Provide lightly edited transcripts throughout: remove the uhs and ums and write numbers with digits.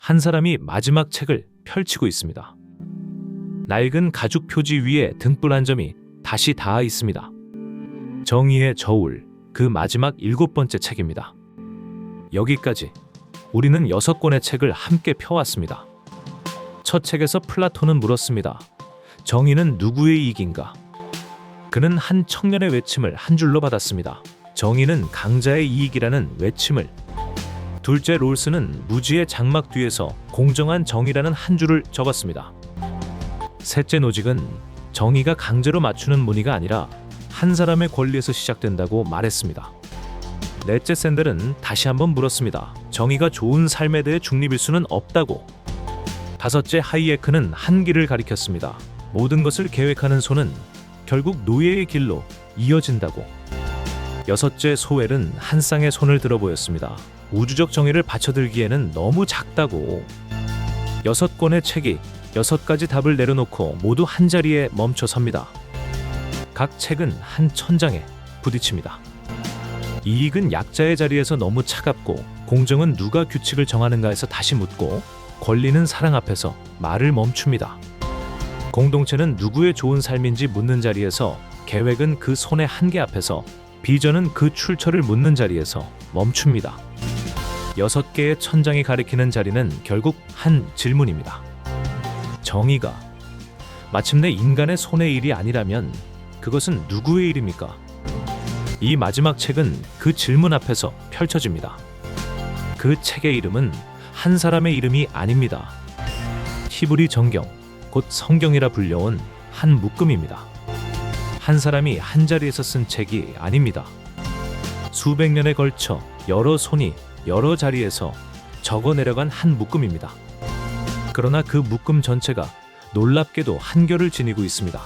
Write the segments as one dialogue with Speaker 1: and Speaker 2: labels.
Speaker 1: 한 사람이 마지막 책을 펼치고 있습니다. 낡은 가죽 표지 위에 등불 한 점이 다시 닿아 있습니다. 정의의 저울, 그 마지막 7번째 책입니다. 여기까지 우리는 6권의 책을 함께 펴왔습니다. 첫 책에서 플라톤은 물었습니다. 정의는 누구의 이익인가? 그는 한 청년의 외침을 한 줄로 받았습니다. 정의는 강자의 이익이라는 외침을. 둘째 롤스는 무지의 장막 뒤에서 공정한 정의라는 한 줄을 적었습니다. 셋째 노직은 정의가 강제로 맞추는 무늬가 아니라 한 사람의 권리에서 시작된다고 말했습니다. 넷째 샌델은 다시 한번 물었습니다. 정의가 좋은 삶에 대해 중립일 수는 없다고. 다섯째 하이에크는 한 길을 가리켰습니다. 모든 것을 계획하는 손은 결국 노예의 길로 이어진다고. 여섯째 소웰은 한 쌍의 손을 들어 보였습니다. 우주적 정의를 받쳐들기에는 너무 작다고. 6권의 책이 6가지 답을 내려놓고 모두 한 자리에 멈춰 섭니다. 각 책은 한 천장에 부딪힙니다. 이익은 약자의 자리에서 너무 차갑고, 공정은 누가 규칙을 정하는가에서 다시 묻고, 권리는 사랑 앞에서 말을 멈춥니다. 공동체는 누구의 좋은 삶인지 묻는 자리에서, 계획은 그 손의 한계 앞에서, 비전은 그 출처를 묻는 자리에서 멈춥니다. 6개의 천장이 가리키는 자리는 결국 한 질문입니다. 정의가 마침내 인간의 손의 일이 아니라면 그것은 누구의 일입니까? 이 마지막 책은 그 질문 앞에서 펼쳐집니다. 그 책의 이름은 한 사람의 이름이 아닙니다. 히브리 정경, 곧 성경이라 불려온 한 묶음입니다. 한 사람이 한 자리에서 쓴 책이 아닙니다. 수백 년에 걸쳐 여러 손이 여러 자리에서 적어 내려간 한 묶음입니다. 그러나 그 묶음 전체가 놀랍게도 한 결을 지니고 있습니다.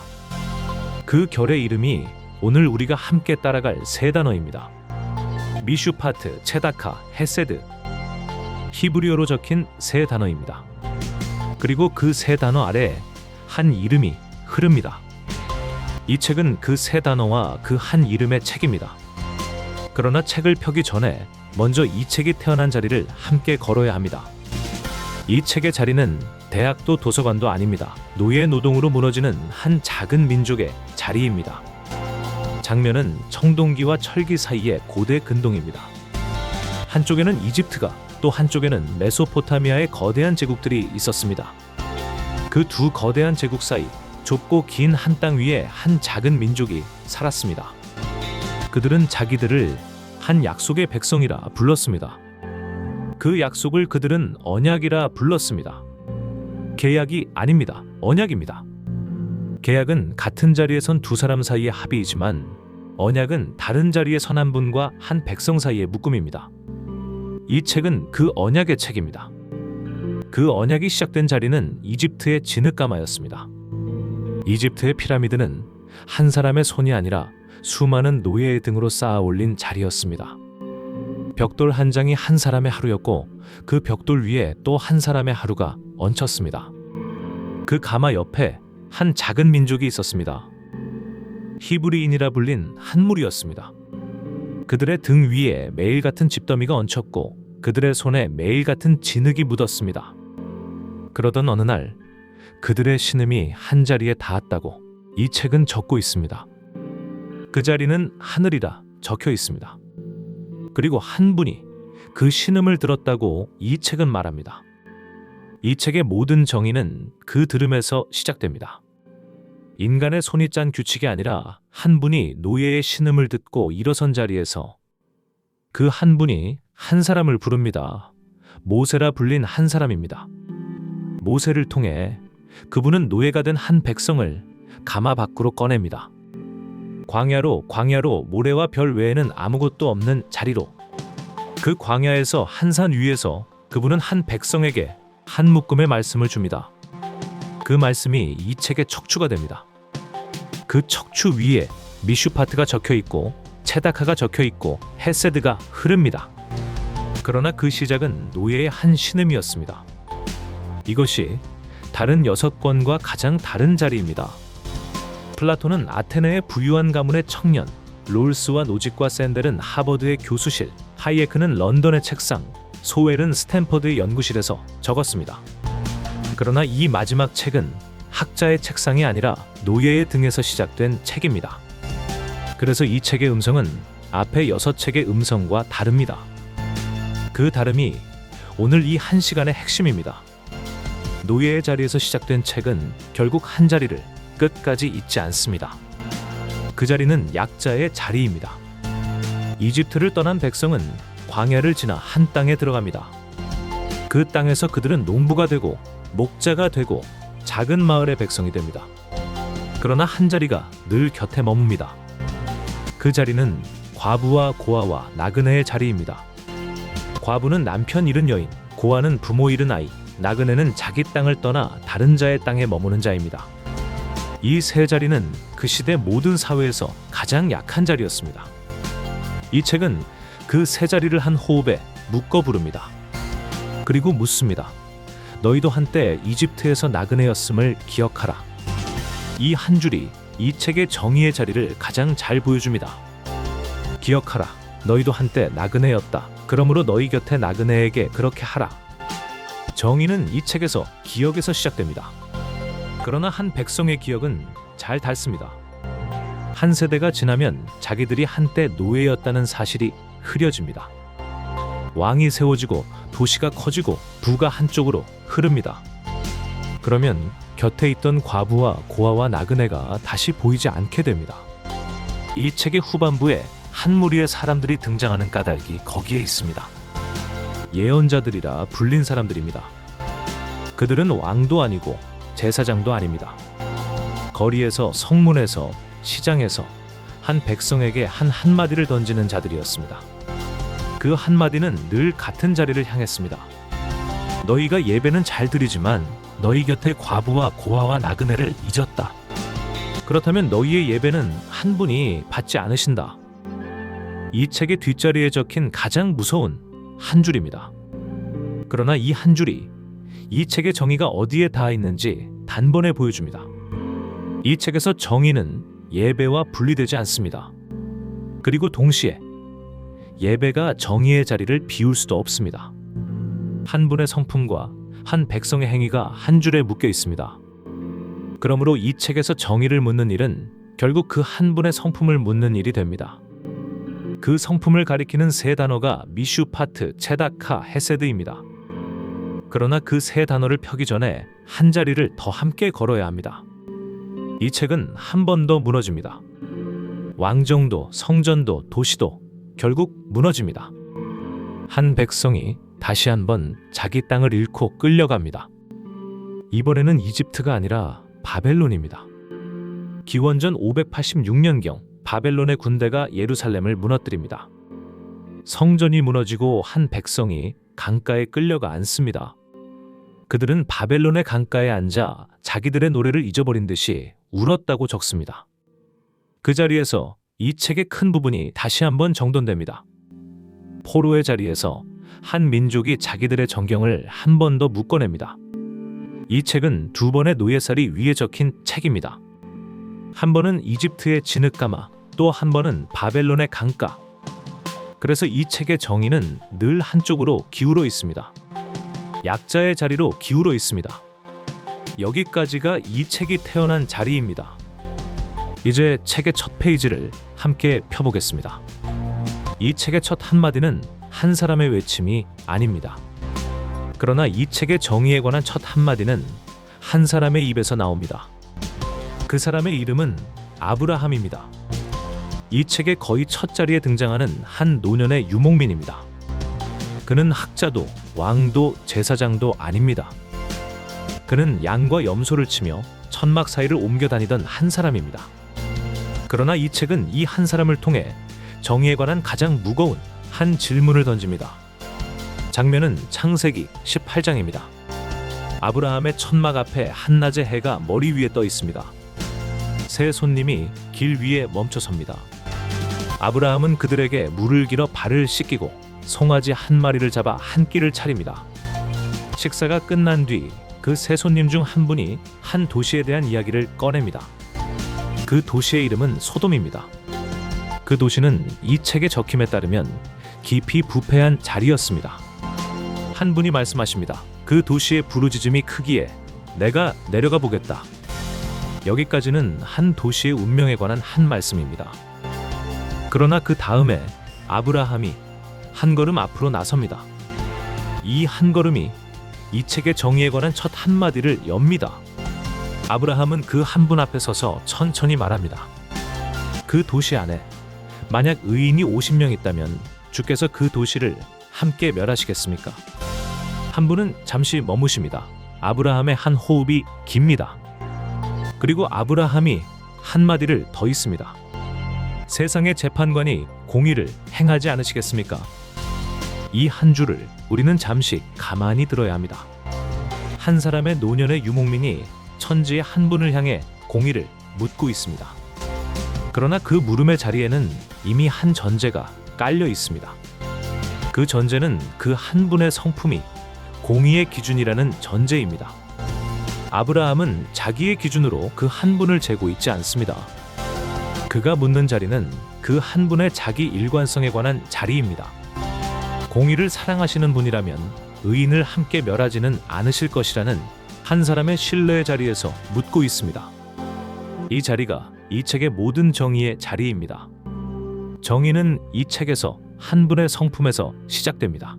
Speaker 1: 그 결의 이름이 오늘 우리가 함께 따라갈 세 단어입니다. 미슈파트, 체다카, 헤세드. 히브리어로 적힌 세 단어입니다. 그리고 그 세 단어 아래 한 이름이 흐릅니다. 이 책은 그 세 단어와 그 한 이름의 책입니다. 그러나 책을 펴기 전에 먼저 이 책이 태어난 자리를 함께 걸어야 합니다. 이 책의 자리는 대학도 도서관도 아닙니다. 노예 노동으로 무너지는 한 작은 민족의 자리입니다. 장면은 청동기와 철기 사이의 고대 근동입니다. 한쪽에는 이집트가, 또 한쪽에는 메소포타미아의 거대한 제국들이 있었습니다. 그 두 거대한 제국 사이 좁고 긴 한 땅 위에 한 작은 민족이 살았습니다. 그들은 자기들을 한 약속의 백성이라 불렀습니다. 그 약속을 그들은 언약이라 불렀습니다. 계약이 아닙니다. 언약입니다. 계약은 같은 자리에 선 두 사람 사이의 합의이지만, 언약은 다른 자리에 선 한 분과 한 백성 사이의 묶음입니다. 이 책은 그 언약의 책입니다. 그 언약이 시작된 자리는 이집트의 진흙가마였습니다. 이집트의 피라미드는 한 사람의 손이 아니라 수많은 노예의 등으로 쌓아 올린 자리였습니다. 벽돌 한 장이 한 사람의 하루였고, 그 벽돌 위에 또 한 사람의 하루가 얹혔습니다. 그 가마 옆에 한 작은 민족이 있었습니다. 히브리인이라 불린 한 무리였습니다. 그들의 등 위에 매일 같은 집더미가 얹혔고, 그들의 손에 매일 같은 진흙이 묻었습니다. 그러던 어느 날 그들의 신음이 한 자리에 닿았다고 이 책은 적고 있습니다. 그 자리는 하늘이라 적혀 있습니다. 그리고 한 분이 그 신음을 들었다고 이 책은 말합니다. 이 책의 모든 정의는 그 들음에서 시작됩니다. 인간의 손이 짠 규칙이 아니라 한 분이 노예의 신음을 듣고 일어선 자리에서 그 한 분이 한 사람을 부릅니다. 모세라 불린 한 사람입니다. 모세를 통해 그분은 노예가 된 한 백성을 가마 밖으로 꺼냅니다. 광야로 모래와 별 외에는 아무것도 없는 자리로. 그 광야에서 한 산 위에서 그분은 한 백성에게 한 묶음의 말씀을 줍니다. 그 말씀이 이 책의 척추가 됩니다. 그 척추 위에 미슈파트가 적혀 있고, 체다카가 적혀 있고, 헤세드가 흐릅니다. 그러나 그 시작은 노예의 한 신음이었습니다. 이것이 다른 6권과 가장 다른 자리입니다. 플라톤은 아테네의 부유한 가문의 청년, 롤스와 노직과 샌델은 하버드의 교수실, 하이에크는 런던의 책상, 소웰은 스탠퍼드 연구실에서 적었습니다. 그러나 이 마지막 책은 학자의 책상이 아니라 노예의 등에서 시작된 책입니다. 그래서 이 책의 음성은 앞의 6책의 음성과 다릅니다. 그 다름이 오늘 이 1시간의 핵심입니다. 노예의 자리에서 시작된 책은 결국 한 자리를 끝까지 잊지 않습니다. 그 자리는 약자의 자리입니다. 이집트를 떠난 백성은 광야를 지나 한 땅에 들어갑니다. 그 땅에서 그들은 농부가 되고 목자가 되고 작은 마을의 백성이 됩니다. 그러나 한 자리가 늘 곁에 머뭅니다. 그 자리는 과부와 고아와 나그네의 자리입니다. 과부는 남편 잃은 여인, 고아는 부모 잃은 아이, 나그네는 자기 땅을 떠나 다른 자의 땅에 머무는 자입니다. 이 세 자리는 그 시대 모든 사회에서 가장 약한 자리였습니다. 이 책은 그 세 자리를 한 호흡에 묶어 부릅니다. 그리고 묻습니다. 너희도 한때 이집트에서 나그네였음을 기억하라. 이 한 줄이 이 책의 정의의 자리를 가장 잘 보여줍니다. 기억하라. 너희도 한때 나그네였다. 그러므로 너희 곁에 나그네에게 그렇게 하라. 정의는 이 책에서 기억에서 시작됩니다. 그러나 한 백성의 기억은 잘 닳습니다. 한 세대가 지나면 자기들이 한때 노예였다는 사실이 흐려집니다. 왕이 세워지고 도시가 커지고 부가 한쪽으로 흐릅니다. 그러면 곁에 있던 과부와 고아와 나그네가 다시 보이지 않게 됩니다. 이 책의 후반부에 한 무리의 사람들이 등장하는 까닭이 거기에 있습니다. 예언자들이라 불린 사람들입니다. 그들은 왕도 아니고 제사장도 아닙니다. 거리에서, 성문에서, 시장에서 한 백성에게 한 한마디를 던지는 자들이었습니다. 그 한마디는 늘 같은 자리를 향했습니다. 너희가 예배는 잘 드리지만 너희 곁에 과부와 고아와 나그네를 잊었다. 그렇다면 너희의 예배는 한 분이 받지 않으신다. 이 책의 뒷자리에 적힌 가장 무서운 한 줄입니다. 그러나 이 한 줄이 이 책의 정의가 어디에 닿아 있는지 단번에 보여줍니다. 이 책에서 정의는 예배와 분리되지 않습니다. 그리고 동시에 예배가 정의의 자리를 비울 수도 없습니다. 한 분의 성품과 한 백성의 행위가 한 줄에 묶여 있습니다. 그러므로 이 책에서 정의를 묻는 일은 결국 그 한 분의 성품을 묻는 일이 됩니다. 그 성품을 가리키는 세 단어가 미슈파트, 체다카, 헤세드입니다. 그러나 그 세 단어를 펴기 전에 한 자리를 더 함께 걸어야 합니다. 이 책은 한 번 더 무너집니다. 왕정도, 성전도, 도시도 결국 무너집니다. 한 백성이 다시 한번 자기 땅을 잃고 끌려갑니다. 이번에는 이집트가 아니라 바벨론입니다. 기원전 586년경 바벨론의 군대가 예루살렘을 무너뜨립니다. 성전이 무너지고 한 백성이 강가에 끌려가 앉습니다. 그들은 바벨론의 강가에 앉아 자기들의 노래를 잊어버린 듯이 울었다고 적습니다. 그 자리에서 이 책의 큰 부분이 다시 한번 정돈됩니다. 포로의 자리에서 한 민족이 자기들의 정경을 한 번 더 묶어냅니다. 이 책은 두 번의 노예살이 위에 적힌 책입니다. 한 번은 이집트의 진흙가마, 또 한 번은 바벨론의 강가. 그래서 이 책의 정의는 늘 한쪽으로 기울어 있습니다. 약자의 자리로 기울어 있습니다. 여기까지가 이 책이 태어난 자리입니다. 이제 책의 첫 페이지를 함께 펴보겠습니다. 이 책의 첫 한마디는 한 사람의 외침이 아닙니다. 그러나 이 책의 정의에 관한 첫 한마디는 한 사람의 입에서 나옵니다. 그 사람의 이름은 아브라함입니다. 이 책의 거의 첫 자리에 등장하는 한 노년의 유목민입니다. 그는 학자도 왕도 제사장도 아닙니다. 그는 양과 염소를 치며 천막 사이를 옮겨 다니던 한 사람입니다. 그러나 이 책은 이 한 사람을 통해 정의에 관한 가장 무거운 한 질문을 던집니다. 장면은 창세기 18장입니다. 아브라함의 천막 앞에 한낮의 해가 머리 위에 떠 있습니다. 세 손님이 길 위에 멈춰섭니다. 아브라함은 그들에게 물을 길어 발을 씻기고 송아지 한 마리를 잡아 한 끼를 차립니다. 식사가 끝난 뒤 그 세 손님 중 한 분이 한 도시에 대한 이야기를 꺼냅니다. 그 도시의 이름은 소돔입니다. 그 도시는 이 책의 적힘에 따르면 깊이 부패한 자리였습니다. 한 분이 말씀하십니다. 그 도시의 부르짖음이 크기에 내가 내려가 보겠다. 여기까지는 한 도시의 운명에 관한 한 말씀입니다. 그러나 그 다음에 아브라함이 한 걸음 앞으로 나섭니다. 이 한 걸음이 이 책의 정의에 관한 첫 한마디를 엽니다. 아브라함은 그 한 분 앞에 서서 천천히 말합니다. 그 도시 안에 만약 의인이 50명 있다면 주께서 그 도시를 함께 멸하시겠습니까? 한 분은 잠시 머무십니다. 아브라함의 한 호흡이 깁니다. 그리고 아브라함이 한마디를 더 있습니다. 세상의 재판관이 공의를 행하지 않으시겠습니까? 이 한 줄을 우리는 잠시 가만히 들어야 합니다. 한 사람의 노년의 유목민이 천지의 한 분을 향해 공의를 묻고 있습니다. 그러나 그 물음의 자리에는 이미 한 전제가 깔려 있습니다. 그 전제는 그 한 분의 성품이 공의의 기준이라는 전제입니다. 아브라함은 자기의 기준으로 그 한 분을 재고 있지 않습니다. 그가 묻는 자리는 그 한 분의 자기 일관성에 관한 자리입니다. 공의를 사랑하시는 분이라면 의인을 함께 멸하지는 않으실 것이라는 한 사람의 신뢰의 자리에서 묻고 있습니다. 이 자리가 이 책의 모든 정의의 자리입니다. 정의는 이 책에서 한 분의 성품에서 시작됩니다.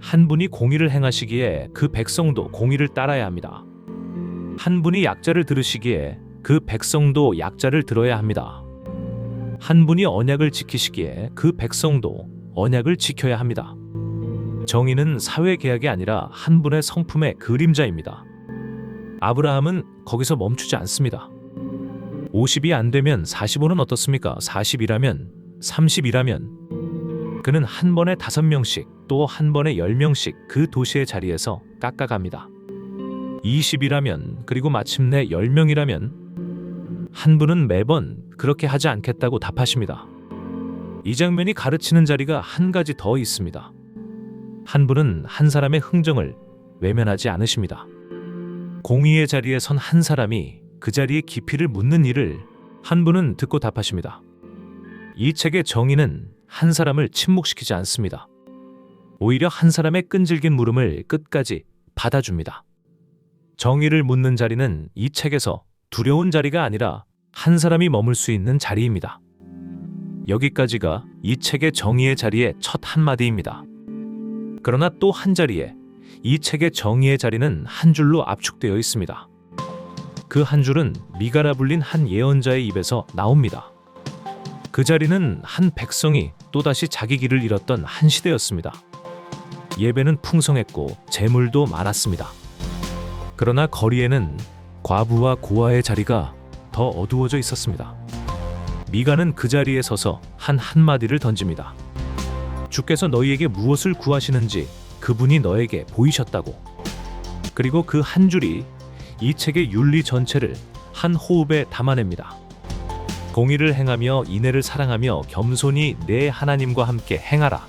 Speaker 1: 한 분이 공의를 행하시기에 그 백성도 공의를 따라야 합니다. 한 분이 약자를 들으시기에 그 백성도 약자를 들어야 합니다. 한 분이 언약을 지키시기에 그 백성도 언약을 지켜야 합니다. 정의는 사회 계약이 아니라 한 분의 성품의 그림자입니다. 아브라함은 거기서 멈추지 않습니다. 50이 안 되면 45는 어떻습니까? 40이라면 30이라면 그는 한 번에 5명씩 또 한 번에 10명씩 그 도시의 자리에서 깎아갑니다. 20이라면 그리고 마침내 10명이라면 한 분은 매번 그렇게 하지 않겠다고 답하십니다. 이 장면이 가르치는 자리가 한 가지 더 있습니다. 한 분은 한 사람의 흥정을 외면하지 않으십니다. 공의의 자리에 선 한 사람이 그 자리의 깊이를 묻는 일을 한 분은 듣고 답하십니다. 이 책의 정의는 한 사람을 침묵시키지 않습니다. 오히려 한 사람의 끈질긴 물음을 끝까지 받아줍니다. 정의를 묻는 자리는 이 책에서 두려운 자리가 아니라 한 사람이 머물 수 있는 자리입니다. 여기까지가 이 책의 정의의 자리의 첫 한마디입니다. 그러나 또 한 자리에 이 책의 정의의 자리는 한 줄로 압축되어 있습니다. 그 한 줄은 미가라 불린 한 예언자의 입에서 나옵니다. 그 자리는 한 백성이 또다시 자기 길을 잃었던 한 시대였습니다. 예배는 풍성했고 재물도 많았습니다. 그러나 거리에는 과부와 고아의 자리가 더 어두워져 있었습니다. 미가는 그 자리에 서서 한 한마디를 던집니다. 주께서 너희에게 무엇을 구하시는지 그분이 너에게 보이셨다고. 그리고 그 한 줄이 이 책의 윤리 전체를 한 호흡에 담아냅니다. 공의를 행하며 인애를 사랑하며 겸손히 내 하나님과 함께 행하라.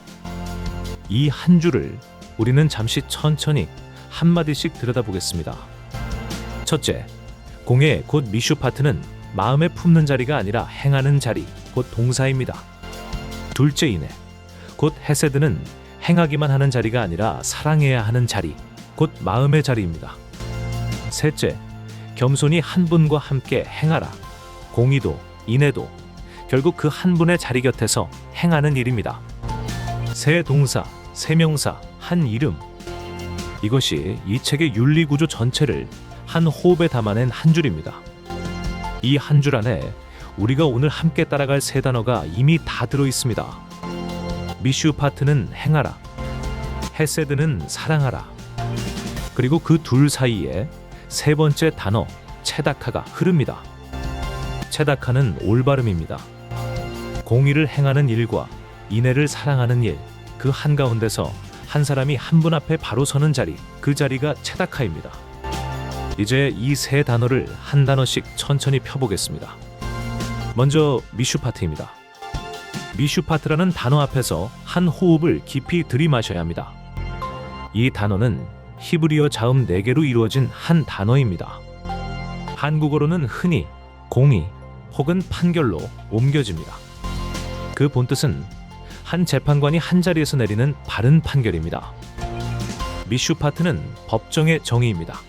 Speaker 1: 이 한 줄을 우리는 잠시 천천히 한마디씩 들여다보겠습니다. 첫째, 공의 곧 미슈파트는 마음에 품는 자리가 아니라 행하는 자리, 곧 동사입니다. 둘째, 인애, 곧 헤세드는 행하기만 하는 자리가 아니라 사랑해야 하는 자리, 곧 마음의 자리입니다. 셋째, 겸손히 한 분과 함께 행하라. 공의도 인애도 결국 그 한 분의 자리 곁에서 행하는 일입니다. 세 동사, 세 명사, 한 이름. 이것이 이 책의 윤리 구조 전체를 한 호흡에 담아낸 한 줄입니다. 이 한 줄 안에 우리가 오늘 함께 따라갈 세 단어가 이미 다 들어 있습니다. 미슈파트는 행하라. 헤세드는 사랑하라. 그리고 그 둘 사이에 세 번째 단어 체다카가 흐릅니다. 체다카는 올바름입니다. 공의를 행하는 일과 인애를 사랑하는 일, 그 한가운데서 한 사람이 한 분 앞에 바로 서는 자리, 그 자리가 체다카입니다. 이제 이 세 단어를 한 단어씩 천천히 펴보겠습니다. 먼저 미슈파트입니다. 미슈파트라는 단어 앞에서 한 호흡을 깊이 들이마셔야 합니다. 이 단어는 히브리어 자음 4개로 이루어진 한 단어입니다. 한국어로는 흔히 공의 혹은 판결로 옮겨집니다. 그 본뜻은 한 재판관이 한 자리에서 내리는 바른 판결입니다. 미슈파트는 법정의 정의입니다.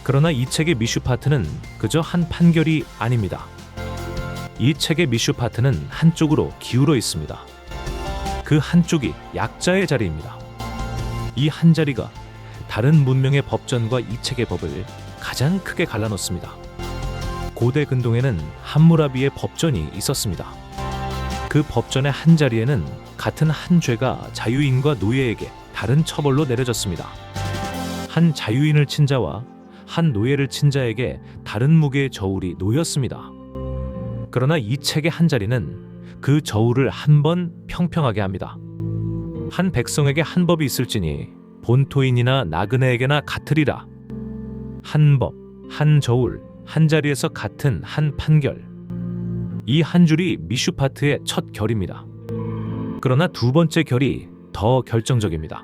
Speaker 1: 그러나 이 책의 미슈파트는 그저 한 판결이 아닙니다. 이 책의 미슈파트는 한쪽으로 기울어 있습니다. 그 한쪽이 약자의 자리입니다. 이 한 자리가 다른 문명의 법전과 이 책의 법을 가장 크게 갈라놓습니다. 고대 근동에는 함무라비의 법전이 있었습니다. 그 법전의 한 자리에는 같은 한 죄가 자유인과 노예에게 다른 처벌로 내려졌습니다. 한 자유인을 친 자와 한 노예를 친 자에게 다른 무게의 저울이 놓였습니다. 그러나 이 책의 한 자리는 그 저울을 한 번 평평하게 합니다. 한 백성에게 한 법이 있을지니 본토인이나 나그네에게나 같으리라. 한 법, 한 저울, 한 자리에서 같은 한 판결. 이 한 줄이 미슈파트의 첫 결입니다. 그러나 두 번째 결이 더 결정적입니다.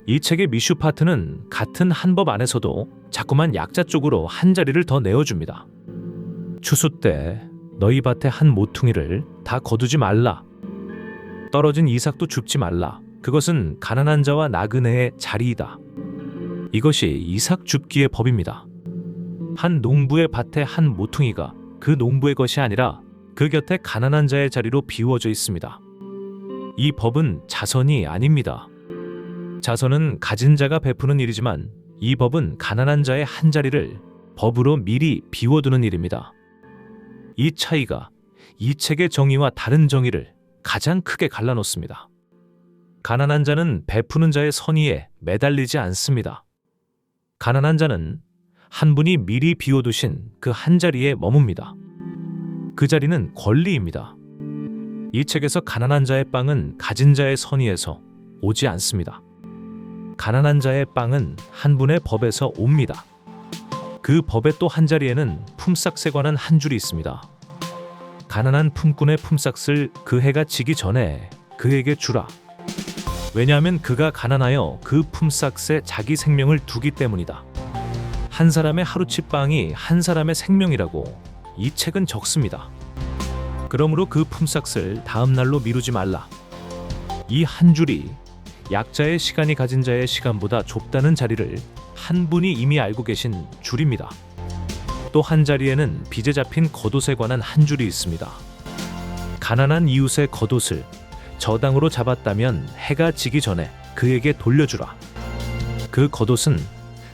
Speaker 1: 이 책의 미슈파트는 같은 한 법 안에서도 자꾸만 약자 쪽으로 한 자리를 더 내어줍니다. 추수 때 너희 밭에 한 모퉁이를 다 거두지 말라. 떨어진 이삭도 줍지 말라. 그것은 가난한 자와 나그네의 자리이다. 이것이 이삭 줍기의 법입니다. 한 농부의 밭에 한 모퉁이가 그 농부의 것이 아니라 그 곁에 가난한 자의 자리로 비워져 있습니다. 이 법은 자선이 아닙니다. 자선은 가진 자가 베푸는 일이지만 이 법은 가난한 자의 한 자리를 법으로 미리 비워두는 일입니다. 이 차이가 이 책의 정의와 다른 정의를 가장 크게 갈라놓습니다. 가난한 자는 베푸는 자의 선의에 매달리지 않습니다. 가난한 자는 한 분이 미리 비워두신 그 한 자리에 머뭅니다. 그 자리는 권리입니다. 이 책에서 가난한 자의 빵은 가진 자의 선의에서 오지 않습니다. 가난한 자의 빵은 한 분의 법에서 옵니다. 그 법의 또 한 자리에는 품삯에 관한 한 줄이 있습니다. 가난한 품꾼의 품삯을 그 해가 지기 전에 그에게 주라. 왜냐하면 그가 가난하여 그 품삯에 자기 생명을 두기 때문이다. 한 사람의 하루치빵이 한 사람의 생명이라고 이 책은 적습니다. 그러므로 그 품삯을 다음 날로 미루지 말라. 이 한 줄이 약자의 시간이 가진 자의 시간보다 좁다는 자리를 한 분이 이미 알고 계신 줄입니다. 또 한 자리에는 빚에 잡힌 겉옷에 관한 한 줄이 있습니다. 가난한 이웃의 겉옷을 저당으로 잡았다면 해가 지기 전에 그에게 돌려주라. 그 겉옷은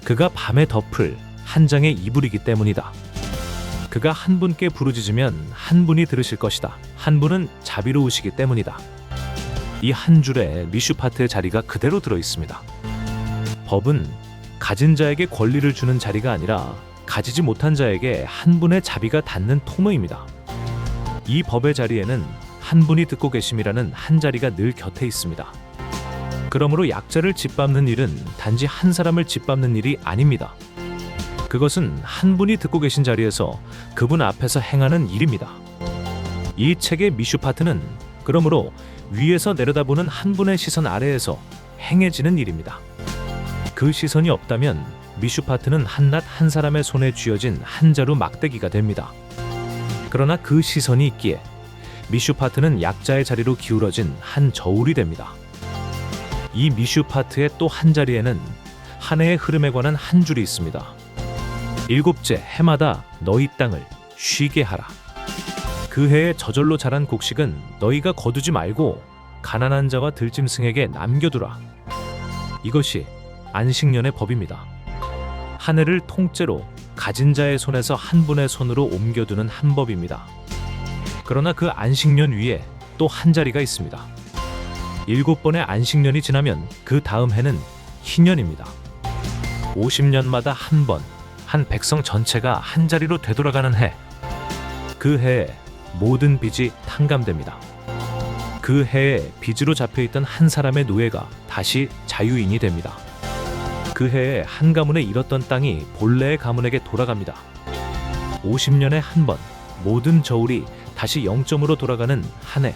Speaker 1: 그가 밤에 덮을 한 장의 이불이기 때문이다. 그가 한 분께 부르짖으면 한 분이 들으실 것이다. 한 분은 자비로우시기 때문이다. 이 한 줄에 미슈파트의 자리가 그대로 들어 있습니다. 법은 가진 자에게 권리를 주는 자리가 아니라 가지지 못한 자에게 한 분의 자비가 닿는 통로입니다. 이 법의 자리에는 한 분이 듣고 계심이라는 한 자리가 늘 곁에 있습니다. 그러므로 약자를 짓밟는 일은 단지 한 사람을 짓밟는 일이 아닙니다. 그것은 한 분이 듣고 계신 자리에서 그분 앞에서 행하는 일입니다. 이 책의 미슈파트는 그러므로 위에서 내려다보는 한 분의 시선 아래에서 행해지는 일입니다. 그 시선이 없다면 미슈파트는 한낱 한 사람의 손에 쥐어진 한 자루 막대기가 됩니다. 그러나 그 시선이 있기에 미슈파트는 약자의 자리로 기울어진 한 저울이 됩니다. 이 미슈파트의 또 한 자리에는 한 해의 흐름에 관한 한 줄이 있습니다. 일곱째 해마다 너희 땅을 쉬게 하라. 그 해에 저절로 자란 곡식은 너희가 거두지 말고 가난한 자와 들짐승에게 남겨두라. 이것이 안식년의 법입니다. 한 해를 통째로 가진 자의 손에서 한 분의 손으로 옮겨두는 한 법입니다. 그러나 그 안식년 위에 또 한 자리가 있습니다. 7번의 안식년이 지나면 그 다음 해는 희년입니다. 50년마다 한 번, 한 백성 전체가 한 자리로 되돌아가는 해. 그 해에 모든 빚이 탕감됩니다. 그 해에 빚으로 잡혀있던 한 사람의 노예가 다시 자유인이 됩니다. 그 해에 한 가문에 잃었던 땅이 본래의 가문에게 돌아갑니다. 50년에 한 번 모든 저울이 다시 0점으로 돌아가는 한 해.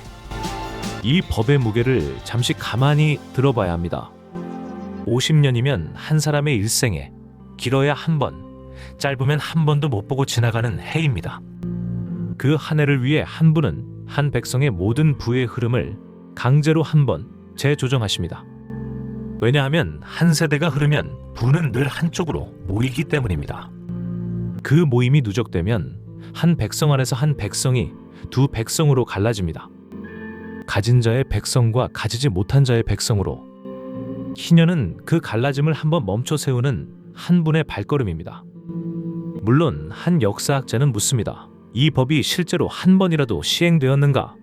Speaker 1: 이 법의 무게를 잠시 가만히 들어봐야 합니다. 50년이면 한 사람의 일생에 길어야 한 번, 짧으면 한 번도 못 보고 지나가는 해입니다. 그 한 해를 위해 한 분은 한 백성의 모든 부의 흐름을 강제로 한 번 재조정하십니다. 왜냐하면 한 세대가 흐르면 부는 늘 한쪽으로 모이기 때문입니다. 그 모임이 누적되면 한 백성 안에서 한 백성이 두 백성으로 갈라집니다. 가진 자의 백성과 가지지 못한 자의 백성으로. 희년은 그 갈라짐을 한번 멈춰 세우는 한 분의 발걸음입니다. 물론 한 역사학자는 묻습니다. 이 법이 실제로 한 번이라도 시행되었는가?